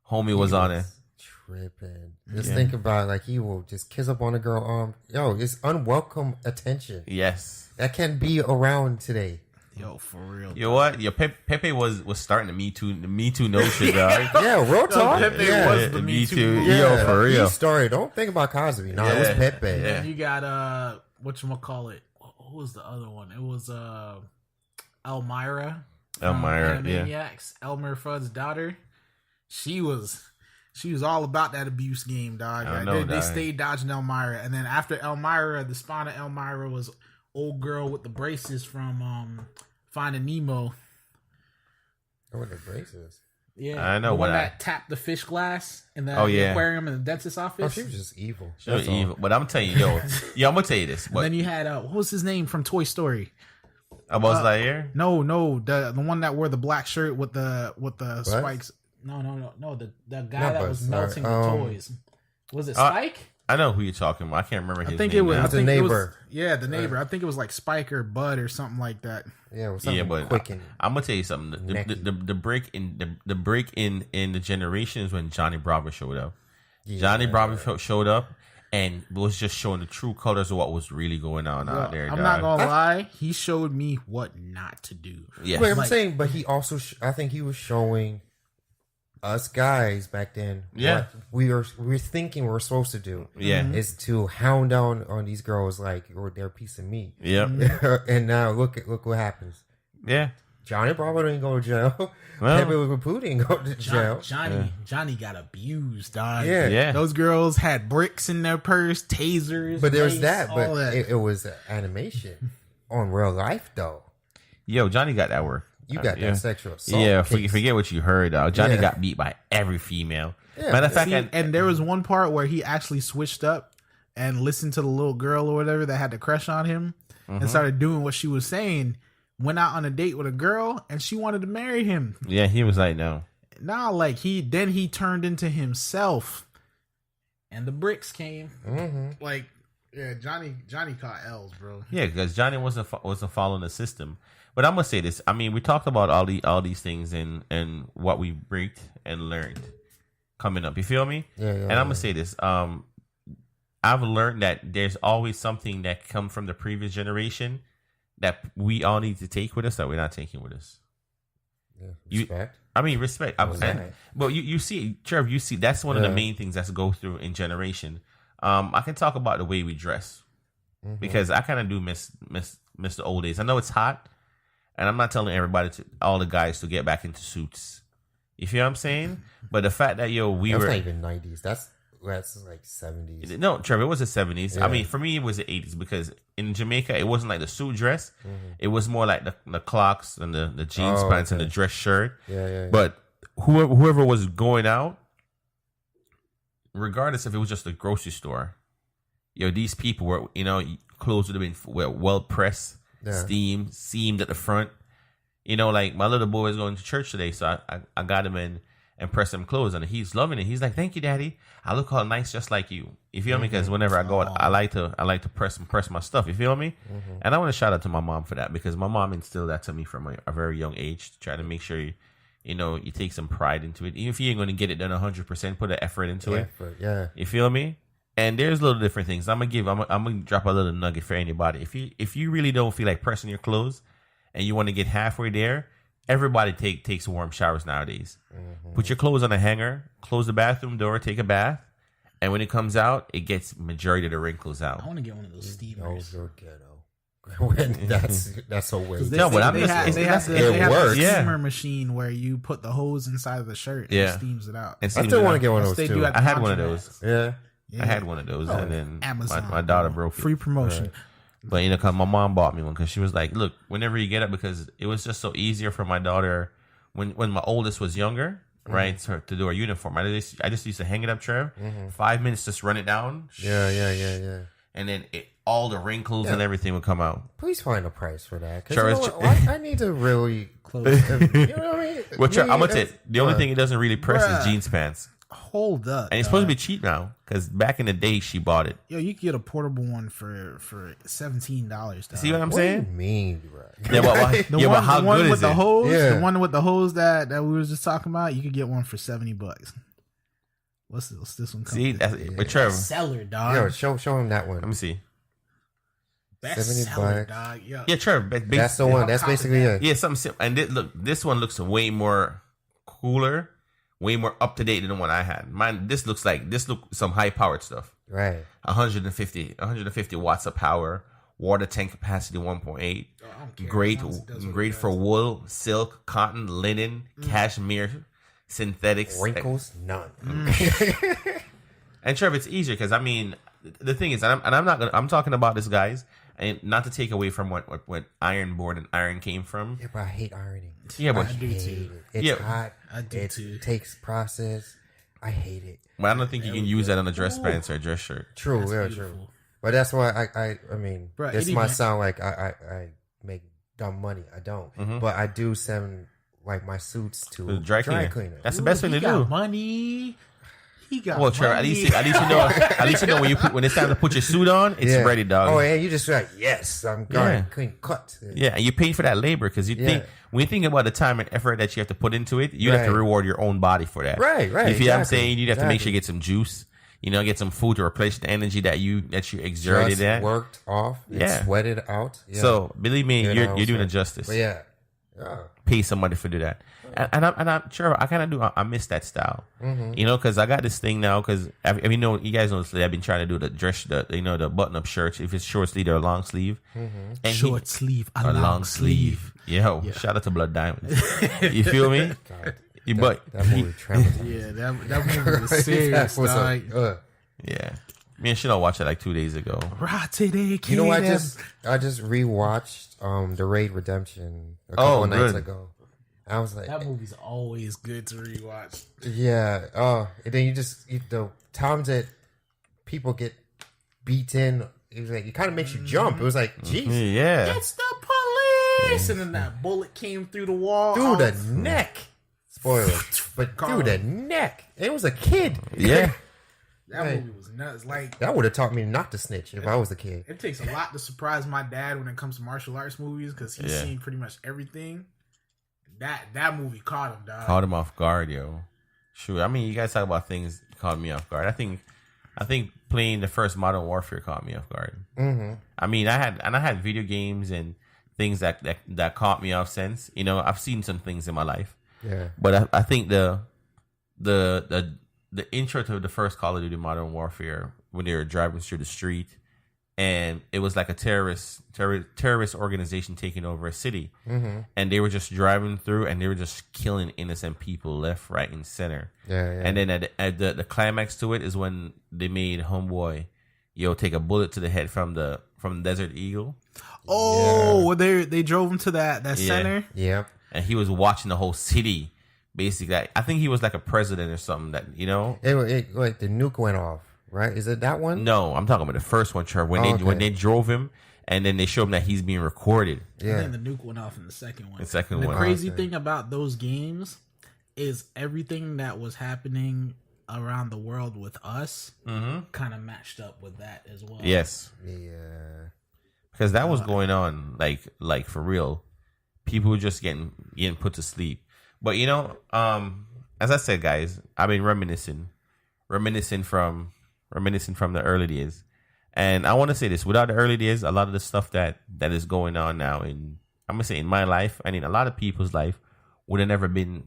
homie was on it. Tripping. Just think about it, like he will just kiss up on a girl arm. Yo, it's unwelcome attention. Yes, that can be around today. Yo, for real. You know what? Yo, Pepe was starting the Me Too notion, dog. Yeah, real talk. Pepe was the Me Too. Yo, for real. He started. Don't think about Cosby. No, it was Pepe. And then you got whatchamacallit. What was the other one? It was Elmira. Elmira, Animaniacs. Elmer Fudd's daughter. She was all about that abuse game, dog. They stayed dodging Elmira, and then after Elmira, the spawn of Elmira was old girl with the braces from Finding Nemo. Oh, with the braces. Yeah, I know the one that tapped the fish glass in the aquarium in the dentist's office. Oh, she was just evil. She was evil. But I'm telling you, I'm gonna tell you this. And then you had what was his name from Toy Story? Buzz Lightyear? No, the one that wore the black shirt with the spikes. No. The guy that was melting the toys. Was it Spike? I know who you're talking about. I can't remember his name. I think it was the neighbor. The neighbor. I think it was like Spike or Bud or something like that. Yeah, it was something quick. I'm gonna tell you something. The break in the generations when Johnny Bravo showed up. Johnny Bravo showed up and was just showing the true colors of what was really going on out there. I'm not gonna lie. He showed me what not to do. Yeah, I'm saying, but he also, I think he was showing us guys back then, what we were thinking we were supposed to do, is to hound down on these girls like they're a piece of meat. And now look what happens. Johnny Bravo didn't go to jail. Pepe Le Pew didn't go to jail. Johnny got abused, dog. Yeah. Those girls had bricks in their purse, tasers. But there's that. But it was animation on real life, though. Yo, Johnny got that work. You got that sexual assault. Yeah, forget what you heard, dog. Johnny got beat by every female. Matter of fact, and there was one part where he actually switched up and listened to the little girl or whatever that had the crush on him and started doing what she was saying. Went out on a date with a girl and she wanted to marry him. Yeah, he was like, no. Nah, like he turned into himself, and the bricks came. Like, yeah, Johnny caught L's, bro. Yeah, because Johnny wasn't following the system. But I'm gonna say this. I mean, we talked about all these things and what we breaked and learned coming up. You feel me? And I'm gonna say this. I've learned that there's always something that come from the previous generation that we all need to take with us that we're not taking with us. Respect. Respect. But you see, Trev, that's one of the main things that's go through in generation. I can talk about the way we dress because I kind of do miss the old days. I know it's hot. And I'm not telling everybody, all the guys, to get back into suits. You feel what I'm saying? But the fact that, that's not even 90s. That's like 70s. No, Trevor, it was the 70s. Yeah. I mean, for me, it was the 80s because in Jamaica, it wasn't like the suit dress. It was more like the clocks and the jeans pants and the dress shirt. But whoever was going out, regardless if it was just a grocery store, these people were, clothes would have been well pressed. Seamed at the front. Like my little boy is going to church today, so I got him in and pressed him clothes, and he's loving it. He's like, "Thank you, Daddy. I look all nice just like you." You feel me? Because whenever I go out, I like to press my stuff. You feel me? And I want to shout out to my mom for that because my mom instilled that to me from a very young age to try to make sure you take some pride into it. Even if you ain't going to get it done 100%, put an effort into it. You feel me? And there's little different things. I'm gonna drop a little nugget for anybody. If you really don't feel like pressing your clothes and you want to get halfway there, everybody takes warm showers nowadays. Put your clothes on a hanger, close the bathroom door, take a bath, and when it comes out, it gets majority of the wrinkles out. I want to get one of those steamers. Those are ghetto. That's so weird. They have a steamer machine where you put the hose inside of the shirt and it steams it out. I still want to get one of those too. I had one of those. Yeah. I had one of those, and then Amazon, my daughter broke it. Free promotion. Right. But cause my mom bought me one because she was like, "Look, whenever you get up, because it was just so easier for my daughter when my oldest was younger, right, to do her uniform. I just used to hang it up, Trev. 5 minutes, just run it down. Yeah. And then all the wrinkles and everything would come out. Please find a price for that. Sure, I need to really close. You know what I mean? Well, I'm gonna tell you, the only thing it doesn't really press is jeans pants. Hold up. And it's supposed to be cheap now because back in the day she bought it. Yo, you can get a portable one for $17. See what I'm What do you saying? mean, bro? Yeah, but how the one good with is the it? hose, Yeah. the one with the hose that we was just talking about, you could get one for $70. What's this one? See, that's but Trevor. Seller, dog. Yo, show him that Let one. me see. Best 70 seller, bucks. dog. Yo. Yeah, Trevor. That's the one. That's basically it. Yeah, something simple. And this one looks way more cooler, way more up to date than the one I had. Mine, this look some high powered stuff. Right. 150 watts of power, water tank capacity 1.8. Oh, I don't care. Great, As long as it does what it great does. for wool, silk, cotton, linen, cashmere, synthetics. Wrinkles, none. And Trevor, it's easier because I mean, the thing is, I'm talking about this, guys, and not to take away from what iron board and iron came from. Yeah, but I hate ironing. Yeah, but I hate it. It's Yeah. hot. I do it too. takes process. I hate it. I don't think you can use that on a dress pants or a dress shirt. True, That's yeah, beautiful. true. But that's why I mean, Bro, this it might even- sound like I make dumb money. I don't, but I do send like my suits to The dry cleaner. cleaner. That's the best thing he to got do. Money. He got Well, Trevor, at money. least you know when it's time to put your suit on, it's Yeah. ready, dog. Oh, yeah, you just like, yes, I'm going Yeah. clean cut. Yeah, and you pay for that labor because you think Yeah. when you think about the time and effort that you have to put into it, you have to Right. reward your own body for that. Right, You feel what I'm exactly, saying? You have to make sure exactly. you get some juice, get some food to replace the energy that you exerted Just at. worked off. Yeah. And sweated out. Yeah. So believe me, You you're know, doing so- it justice. But yeah. Pay somebody for do that. And I'm sure I kind of do. I miss that style, because I got this thing now. Because you guys know, I've been trying to do the dress, the button up shirts. If it's short sleeve or long sleeve, and Short sleeve, a or long sleeve. Yo, shout out to Blood Diamonds. You feel me? God, But that movie traumatized. Yeah, that movie was serious, That was dog. yeah, me and Shino watched it like 2 days ago. Today, You know what? I just rewatched The Raid Redemption a couple of nights ago. I was like, that movie's always good to rewatch. yeah. And then the times that people get beaten, it was like it kind of makes you jump. It was like, geez, Yeah, It's the police, and then that bullet came through the wall. through the Oh, neck. Spoiler, but through the neck. It was a kid. yeah. that movie was nuts. Like, That would have taught me not to snitch if I was a kid. it takes a lot to surprise my dad when it comes to martial arts movies because he's Yeah. seen pretty much everything. That movie caught him, dog. Caught him off guard, yo. Shoot, I mean, you guys talk about things that caught me off guard. I think playing the first Modern Warfare caught me off guard. Mm-hmm. I mean, I had video games and things that caught me off since. I've seen some things in my life, Yeah. but I think the intro to the first Call of Duty Modern Warfare when they were driving through the street, and it was like a terrorist organization taking over a city, and they were just driving through and they were just killing innocent people left, right, and center. Yeah. And then at the climax to it is when they made homeboy, take a bullet to the head from the Desert Eagle, Oh, they drove him to that Yeah. center. Yep. and he was watching the whole city. Basically, I think he was like a president or something. It like the nuke went off, right? Is it that one? No, I'm talking about the first one, Trevor. When they drove him, and then they showed him that he's being recorded. I Yeah. think the nuke went off in the second one. The second The one. crazy Okay. thing about those games is everything that was happening around the world with us kind of matched up with that as well. Yes, Yeah. because that was going on, like for real. People were just getting put to sleep. But as I said, guys, I've been reminiscing from the early days, and I want to say this: without the early days, a lot of the stuff that is going on now I'm gonna say in my life, and in a lot of people's life, would have never been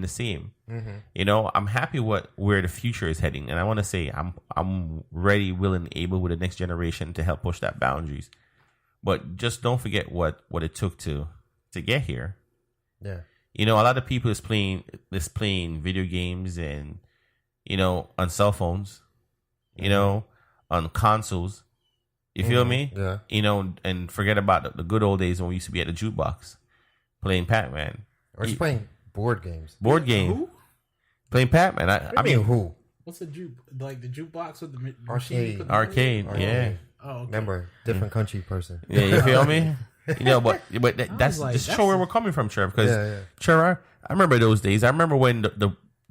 the same. I'm happy where the future is heading, and I want to say I'm ready, willing, able with the next generation to help push that boundaries. But just don't forget what it took to get here. Yeah. A lot of people is playing video games and on cell phones, on consoles. You feel me? Yeah. And forget about the good old days when we used to be at the jukebox playing Pac-Man. Or just playing board games. Board game. Who? Playing Pac-Man. I mean, who? What's the jukebox with the machine? Arcade. you put the arcade. money in? Yeah. Oh, okay. Remember, different country person. Yeah, you feel me? But that's like, just that's show where we're coming from, Trevor. Because Yeah. Trevor, I remember those days. I remember when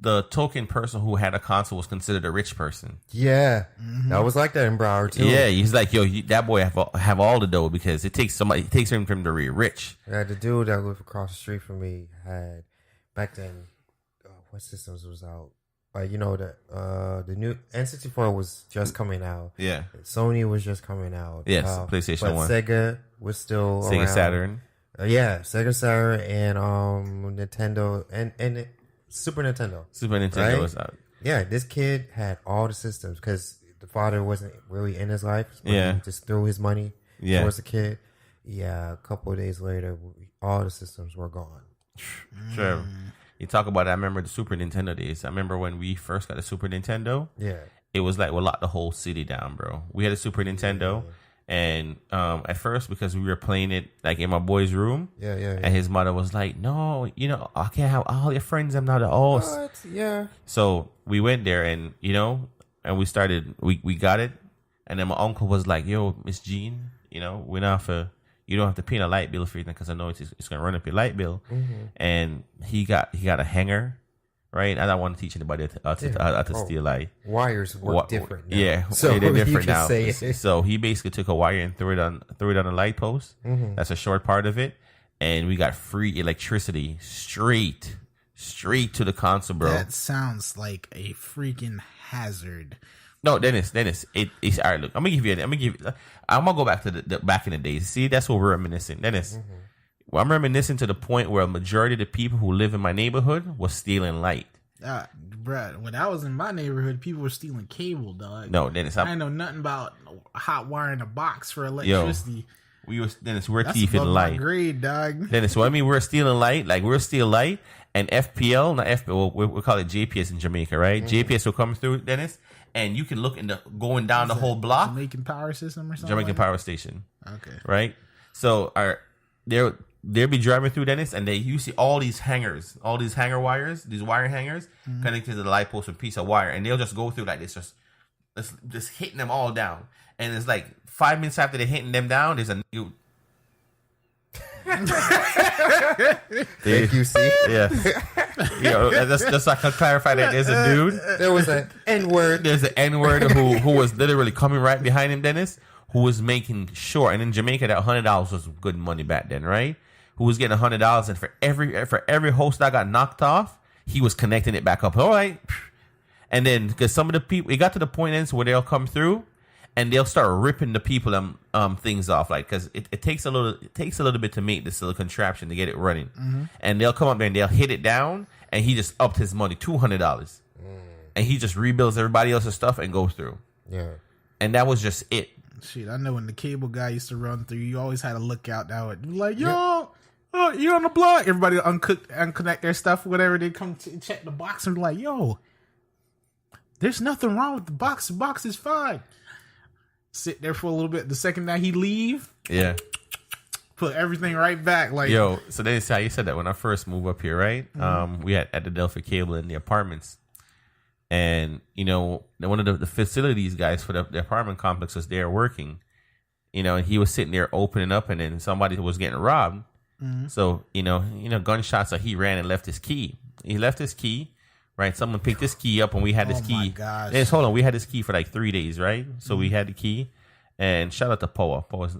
the token person who had a console was considered a rich person. Yeah, that was like that in Broward too. Yeah, he's like, yo, that boy have all the dough because it takes him to be rich. Yeah, the dude that lived across the street from me had back then. What systems was out? Like the new N64 was just coming out. Yeah, Sony was just coming out. Yes, PlayStation 1. Sega was still Sega around. Saturn. Yeah, Sega Saturn and Nintendo and Super Nintendo. Super Nintendo right? was out. Yeah, this kid had all the systems because the father wasn't really in his life. But Yeah, he just threw his money towards the kid. Yeah, a couple of days later, all the systems were gone. Sure. You talk about it, I remember the Super Nintendo days. I remember when we first got a Super Nintendo. Yeah. It was like we'll lock the whole city down, bro. We had a Super Nintendo, and at first because we were playing it like in my boy's room, and his mother was like, "No, I can't have all your friends. I'm not at all." What? Yeah. So we went there, and and we started. We got it, and then my uncle was like, "Yo, Miss Jean, we don't have to. You don't have to pay a light bill for anything because I know it's gonna run up your light bill." And he got a hanger. Right, I don't want to teach anybody how to steal light. Wires work different now. Yeah, so they're different now. Say so he basically took a wire and threw it on a light post. That's a short part of it, and we got free electricity straight to the console, bro. That sounds like a freaking hazard. No, Dennis, it's all right. Look, I'm gonna go back to the back in the days. See, that's what we're reminiscing, Dennis. Well, I'm reminiscing to the point where a majority of the people who live in my neighborhood was stealing light. Bruh, when I was in my neighborhood, people were stealing cable, dog. No, Dennis, I know nothing about hot wiring a box for electricity. We're That's thieving above light. my grade, dog. Dennis, what I mean, we're stealing light. Like we're stealing light, and FPL, not FPL, we call it JPS in Jamaica, right? JPS will come through, Dennis, and you can look going down the whole block. Jamaican Power System or something. Jamaican Power Station. Okay. Right. So they'll be driving through, Dennis, and you see all these hanger wires, these wire hangers connected to the light post with a piece of wire, and they'll just go through like this, just hitting them all down. And it's like 5 minutes after they're hitting them down, there's a new. Thank you, see? Yeah. Just so I can clarify that there's a dude. There was an N-word. There's an N-word who was literally coming right behind him, Dennis, who was making sure. And in Jamaica, that $100 was good money back then, right? Who was getting $100, and for every host that got knocked off, he was connecting it back up. All right. And then, because some of the people, it got to the point where they'll come through, and they'll start ripping the people things off, like because it takes a little bit to make this little contraption to get it running, and they'll come up there and they'll hit it down, and he just upped his money $200, and he just rebuilds everybody else's stuff and goes through. Yeah, and that was just it. Shit, I know when the cable guy used to run through, you always had a lookout that would be like, yo, you on the block. Everybody unconnect their stuff, whatever. They come to check the box and be like, yo, there's nothing wrong with the box. The box is fine. Sit there for a little bit. The second that he leave, yeah, put everything right back. Like, yo, so then it's how you said that when I first moved up here, right? We had at the Delphi Cable in the apartments. And, one of the facilities guys for the apartment complex was there working, and he was sitting there opening up, and then somebody was getting robbed. So, gunshots, so he ran and left his key. He left his key, right? Someone picked his key up, and we had his key. My gosh. And hold on, we had his key for like 3 days, right? So we had the key, and shout out to Poa. Poa's,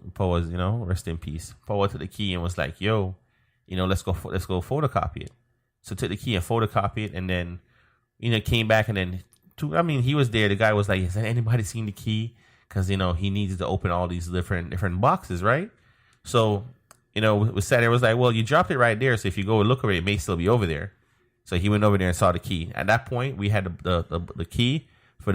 rest in peace. Poa took the key and was like, yo, let's go photocopy it. So took the key and photocopy it, and then, came back, and then, he was there. The guy was like, has anybody seen the key? Because, he needed to open all these different boxes, right? So, we sat there, was like, well, you dropped it right there. So if you go and look over it may still be over there. So he went over there and saw the key. At that point, we had the key for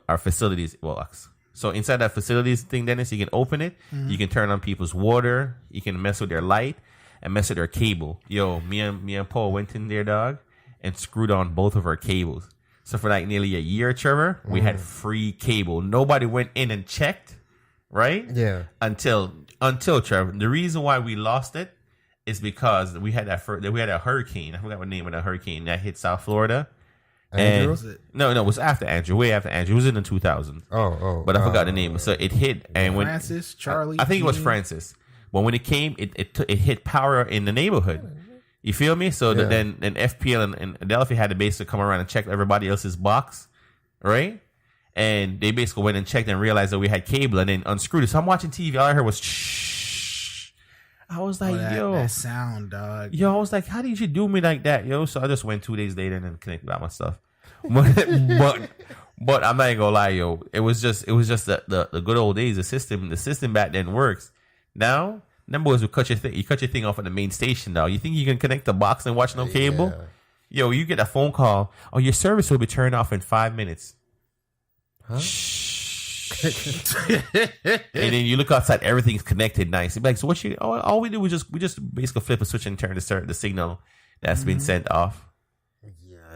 our facilities box. So inside that facilities thing, Dennis, you can open it. You can turn on people's water. You can mess with their light and mess with their cable. Yo, me and Paul went in there, dog, and screwed on both of our cables. So for like nearly a year, Trevor, we had free cable. Nobody went in and checked, right? Yeah. Until Trevor, the reason why we lost it is because we had a hurricane. I forgot what the name of the hurricane that hit South Florida. Andrew? No, it was after Andrew, way after Andrew. It was in the 2000s. But I forgot the name. So it hit, and when Francis, Charlie, I think it was Francis. But when it came, it hit power in the neighborhood. You feel me? So then FPL and Adelphi had to basically come around and check everybody else's box, right? And they basically went and checked and realized that we had cable and then unscrewed it. So I'm watching TV. All I heard was shh. I was like, that sound, dog. Yo, I was like, how did you do me like that, yo? So I just went 2 days later and then connected all my stuff. But I'm not even gonna lie, yo. It was just the good old days. The system back then works. Now, them boys will cut your thing off at the main station. Now, you think you can connect the box and watch no cable? Yo, you get a phone call. Oh, your service will be turned off in 5 minutes. Huh? Shh. And then you look outside, everything's connected nice. You're like, so what you? All we do we just basically flip a switch and turn the signal that's been sent off.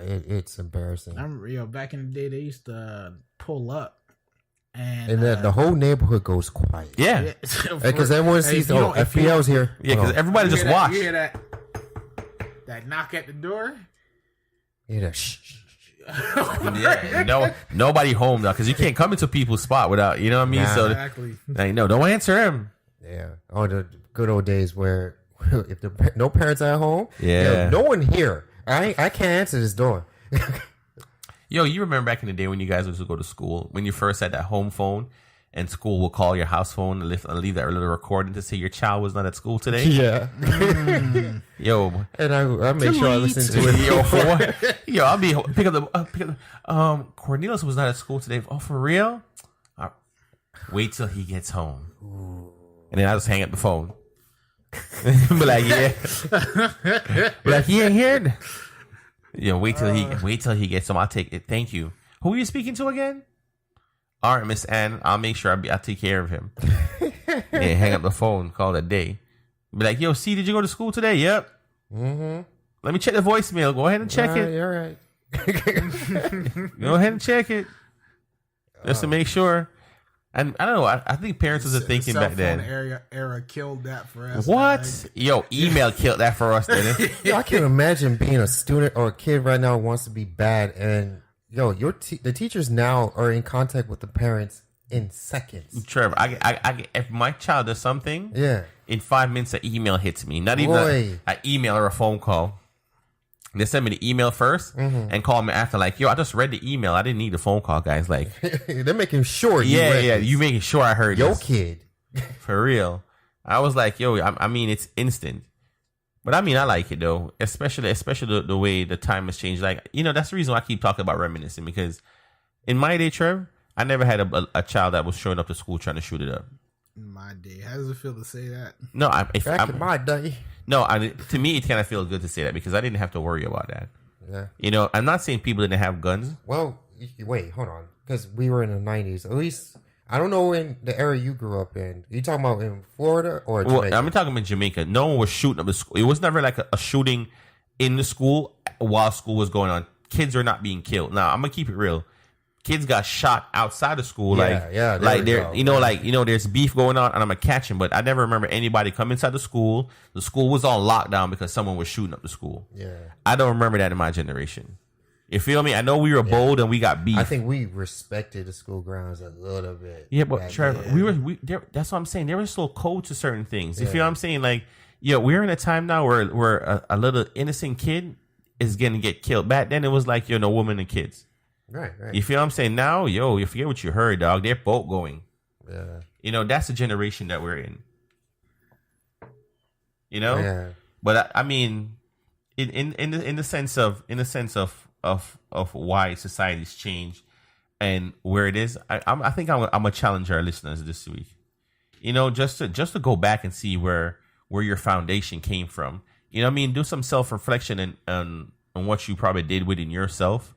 It's embarrassing. I remember, back in the day, they used to pull up, and the whole neighborhood goes quiet. Yeah, because everyone sees, FPL's here. Yeah, because everybody just watch. You hear that knock at the door? Yeah, shh. Yeah, nobody home though, because you can't come into people's spot without, you know what I mean? Nah. So, exactly. like, no, don't answer him. Yeah, the good old days where if no parents at home, no one here. I can't answer this door. Yo, you remember back in the day when you guys used to go to school, when you first had that home phone and school will call your house phone and leave that little recording to say your child was not at school today? Yeah. Yo. And I make sure I listen to it. Yo, for what? Yo, I'll be pick up the Cornelius was not at school today. Oh, for real? Wait till he gets home. And then I just hang up the phone. Be like, yeah. Be like, he ain't here. Wait till he gets home. I'll take it. Thank you. Who are you speaking to again? All right, Miss Ann. I'll make sure I'll take care of him. Yeah, hang up the phone. Call it a day. Be like, yo, C, did you go to school today? Yep. Mm-hmm. Let me check the voicemail. Go ahead and check it. You're right. Go ahead and check it. Just to make sure. And I don't know. I think parents was thinking back then. Era killed that for us. What? Like. Yo, email killed that for us, didn't it? Yo, I can't imagine being a student or a kid right now who wants to be bad, and the teachers now are in contact with the parents in seconds. Trevor, I if my child does something, in 5 minutes an email hits me. Not even an email or a phone call. They send me the email first and call me after, like, yo, I just read the email. I didn't need the phone call, guys. Like, they're making sure. You making sure I heard your this. Kid. For real. I was like, yo, I mean, it's instant. But I mean, I like it though, especially the way the time has changed. Like, that's the reason why I keep talking about reminiscing, because in my day, Trev, I never had a child that was showing up to school trying to shoot it up. In my day, how does it feel to say that? No, back in my day. No, to me, it kind of feels good to say that because I didn't have to worry about that. Yeah. I'm not saying people didn't have guns. Well, wait, hold on. Because we were in the 90s. At least, I don't know in the area you grew up in. Are you talking about in Florida or Jamaica? Well, I'm talking about Jamaica. No one was shooting up the school. It was never like a shooting in the school while school was going on. Kids are not being killed. Now, I'm going to keep it real. Kids got shot outside of school, there's beef going on, and I'm gonna catch him. But I never remember anybody come inside the school. The school was on lockdown because someone was shooting up the school. Yeah, I don't remember that in my generation. You feel me? I know we were bold and we got beef. I think we respected the school grounds a little bit. Yeah, but Trevor, that's what I'm saying. There was still code to certain things. You feel what I'm saying? Like, we're in a time now where a little innocent kid is gonna get killed. Back then, it was like no woman and kids. Right. You feel what I'm saying? Now, you forget what you heard, dog. They're both going. Yeah. That's the generation that we're in. Yeah. But I mean, in the sense of why society's changed and where it is, I think I'm gonna challenge our listeners this week. Just to go back and see where your foundation came from. Do some self reflection and what you probably did within yourself.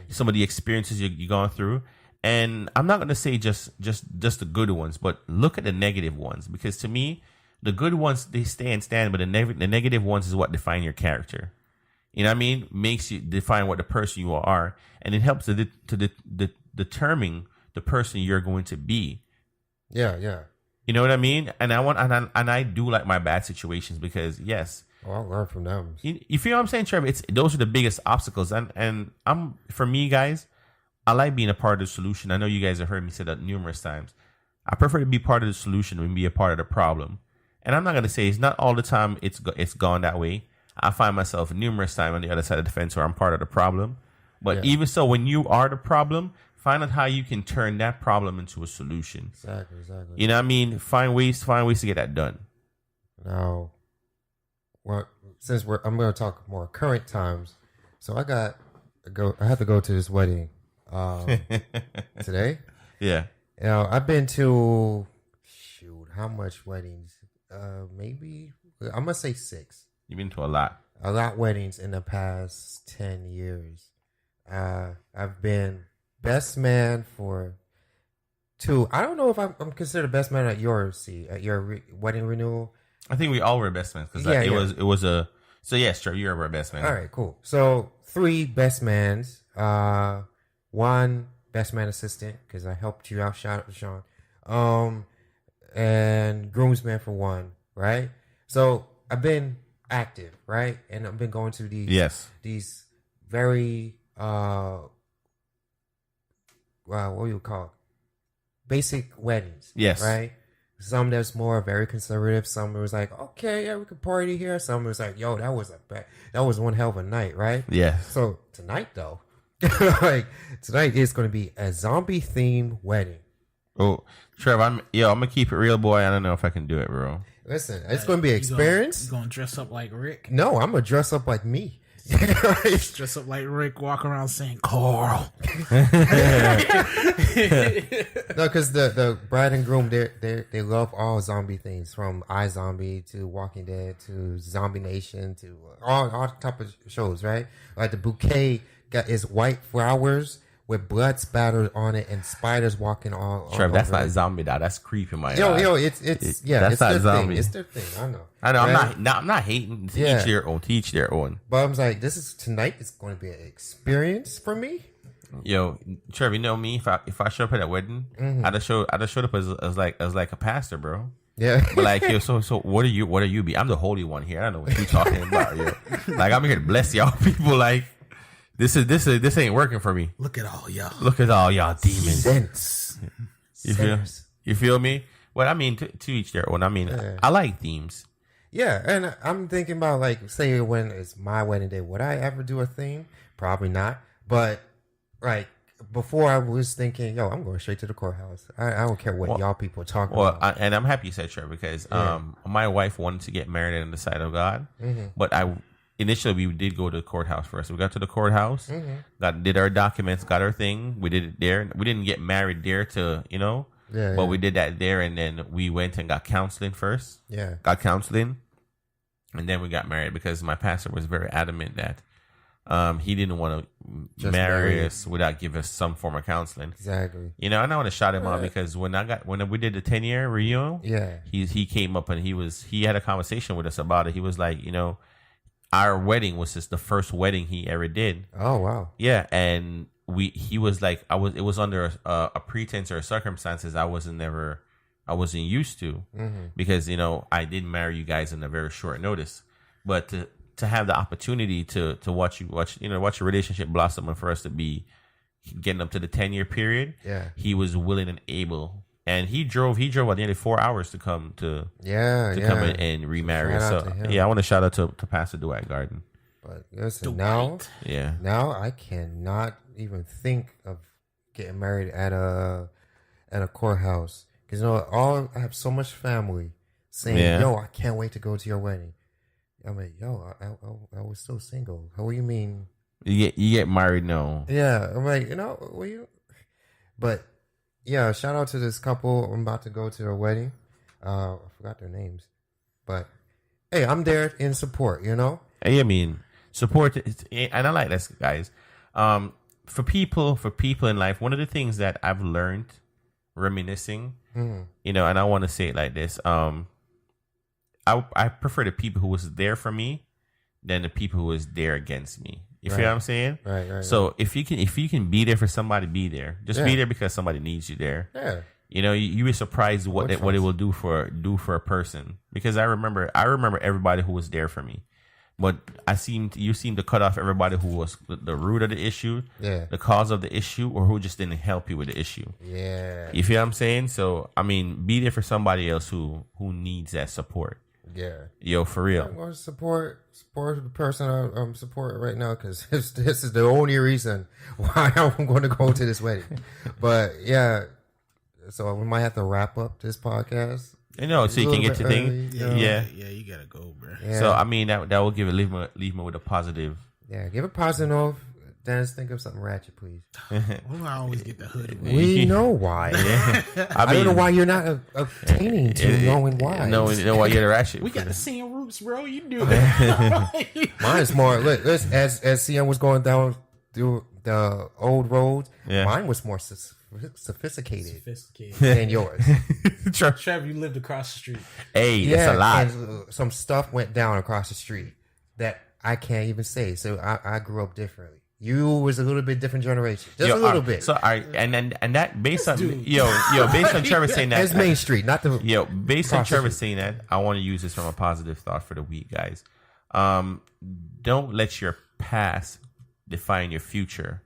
Some of the experiences you've gone through, and I'm not going to say just the good ones, but look at the negative ones, because to me, the good ones, they stand, but the negative ones is what define your character. You know what I mean? Makes you define what the person you are, and it helps to determine the person you're going to be. Yeah. You know what I mean? And I do like my bad situations because yes. Oh, I'll learn from them. You feel what I'm saying, Trevor? Those are the biggest obstacles, and for me, guys, I like being a part of the solution. I know you guys have heard me say that numerous times. I prefer to be part of the solution than be a part of the problem. And I'm not gonna say it's not all the time it's gone that way. I find myself numerous times on the other side of the fence where I'm part of the problem. But even so, when you are the problem, find out how you can turn that problem into a solution. Exactly. You know what I mean? Find ways to get that done. Now, well, since I'm going to talk more current times, so I have to go to this wedding today. Yeah. You know, I've been to how much weddings? Maybe I'm gonna say 6. You've been to a lot. Weddings in the past 10 years. I've been best man for 2. I don't know if I'm considered best man at your wedding renewal. I think we all were best men because it was a. So yes, sure, you're our best man. All right, cool. So 3 best mans, 1 best man assistant because I helped you out. Shout out to Sean. And groomsman for 1, right? So I've been active, right? And I've been going to these very what do you call it? Basic weddings. Yes. Right? Some that's more very conservative. Some it was like, okay, yeah, we could party here. Some it was like, yo, that was one hell of a night, right? Yeah. So tonight though, tonight is going to be a zombie themed wedding. Oh, Trev, I'm gonna keep it real, boy. I don't know if I can do it, bro. Listen, it's going to be an experience. You gonna dress up like Rick? No, I'm gonna dress up like me. Dress up like Rick, walk around saying Carl. No, because the bride and groom, they love all zombie things, from iZombie to Walking Dead to Zombie Nation to all type of shows, right? Like the bouquet is white flowers with blood spattered on it and spiders walking all. Trev, that's not zombie, dog. That's creepy, my yo. It's that's it's not their zombie. Thing. It's their thing. I know. Right? Right? I'm not hating. Teach their own. But I'm like, tonight is going to be an experience for me. Yo, Trev, you know me. If I show up at that wedding, I'd have showed up as like a pastor, bro. Yeah. But like, yo, so what are you be? I'm the holy one here. I don't know what you're talking about, yo. Like, I'm here to bless y'all people. Like, this ain't working for me. Look at all y'all. Look at all y'all demons. Sense. You feel me? Well, I mean, to each their own. I mean, I like themes. Yeah, and I'm thinking about, like, say when it's my wedding day, would I ever do a theme? Probably not. But like before, I was thinking, yo, I'm going straight to the courthouse. I don't care what y'all people are talking about. And I'm happy you said sure because my wife wanted to get married in the sight of God, but initially we did go to the courthouse first. We got to the courthouse, did our documents, got our thing. We did it there. We didn't get married there but we did that there, and then we went and got counseling first. Yeah, got counseling, and then we got married because my pastor was very adamant that he didn't want to marry us without giving us some form of counseling. Exactly. You know, and I want to shout him out because when we did the 10-year reunion, he came up and he had a conversation with us about it. He was like, you know, our wedding was just the first wedding he ever did. Oh wow. Yeah, and he was like, it was under a pretense or circumstances I wasn't used to because, you know, I didn't marry you guys in a very short notice, but to have the opportunity to watch your relationship blossom and for us to be getting up to the 10-year period, he was willing and able, and he drove about nearly 4 hours to come come in and remarry. I want to shout out to Pastor Dwight Garden. But listen, now I cannot even think of getting married at a courthouse because, you know, I have so much family saying, yo, I can't wait to go to your wedding. I'm like, yo, I was still single. What do you mean? You get married? No. Yeah, I'm like, you know, but yeah, shout out to this couple. I'm about to go to their wedding. I forgot their names, but hey, I'm there in support. You know. Hey, I mean, support, and I like this, guys. For people in life, one of the things that I've learned, reminiscing, you know, and I want to say it like this. I prefer the people who was there for me than the people who was there against me. You feel what I'm saying? Right. So if you can be there for somebody, be there. Just be there because somebody needs you there. Yeah. You know, you be surprised what it will do for a person. Because I remember everybody who was there for me. But you seem to cut off everybody who was the root of the issue, the cause of the issue, or who just didn't help you with the issue. Yeah. You feel what I'm saying? So I mean, be there for somebody else who needs that support. Yeah. Yo, for real. I'm going to support the person I'm supporting right now because this is the only reason why I'm going to go to this wedding. But yeah, so we might have to wrap up this podcast. You know, so you can get to things. Yeah, you gotta go, bro. Yeah. So I mean, that will leave me with a positive. Yeah, give a positive note. Dennis, think of something ratchet, please. Well, I always get the hood. We know why. I don't know why you're not obtaining to knowing why. No, why you're the ratchet. We got the same roots, bro. You do it. Mine's more. Look, as CM was going down through the old roads, mine was more sophisticated than yours. Trev, you lived across the street. Hey, that's a lot. And some stuff went down across the street that I can't even say. So I grew up differently. You was a little bit different generation, just a little bit. So and that based on based on Trevor saying that, it's Main Street, not the based on Trevor saying that, I want to use this from a positive thought for the week, guys. Don't let your past define your future.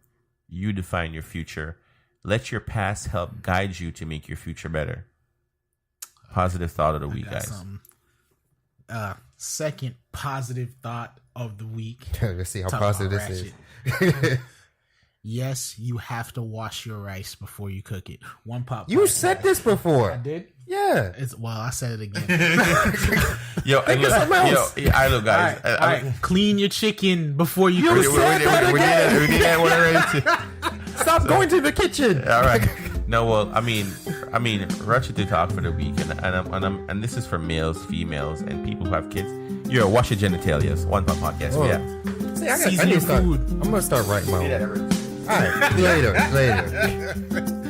You define your future. Let your past help guide you to make your future better. Positive thought of the week, guys. Second positive thought of the week. Let's see how positive this is. Yes, you have to wash your rice before you cook it. One pot. You said this before. I did. Yeah. I said it again. Look, guys. All right. Clean your chicken before you cook it. We did that one already. Stop going to the kitchen. All right. No, well, I mean, ratchet to talk for the week, and this is for males, females, and people who have kids. Wash your genitalias. One pot podcast. Oh. Yeah. See, I need to start. I'm gonna start writing my own. All right. Later.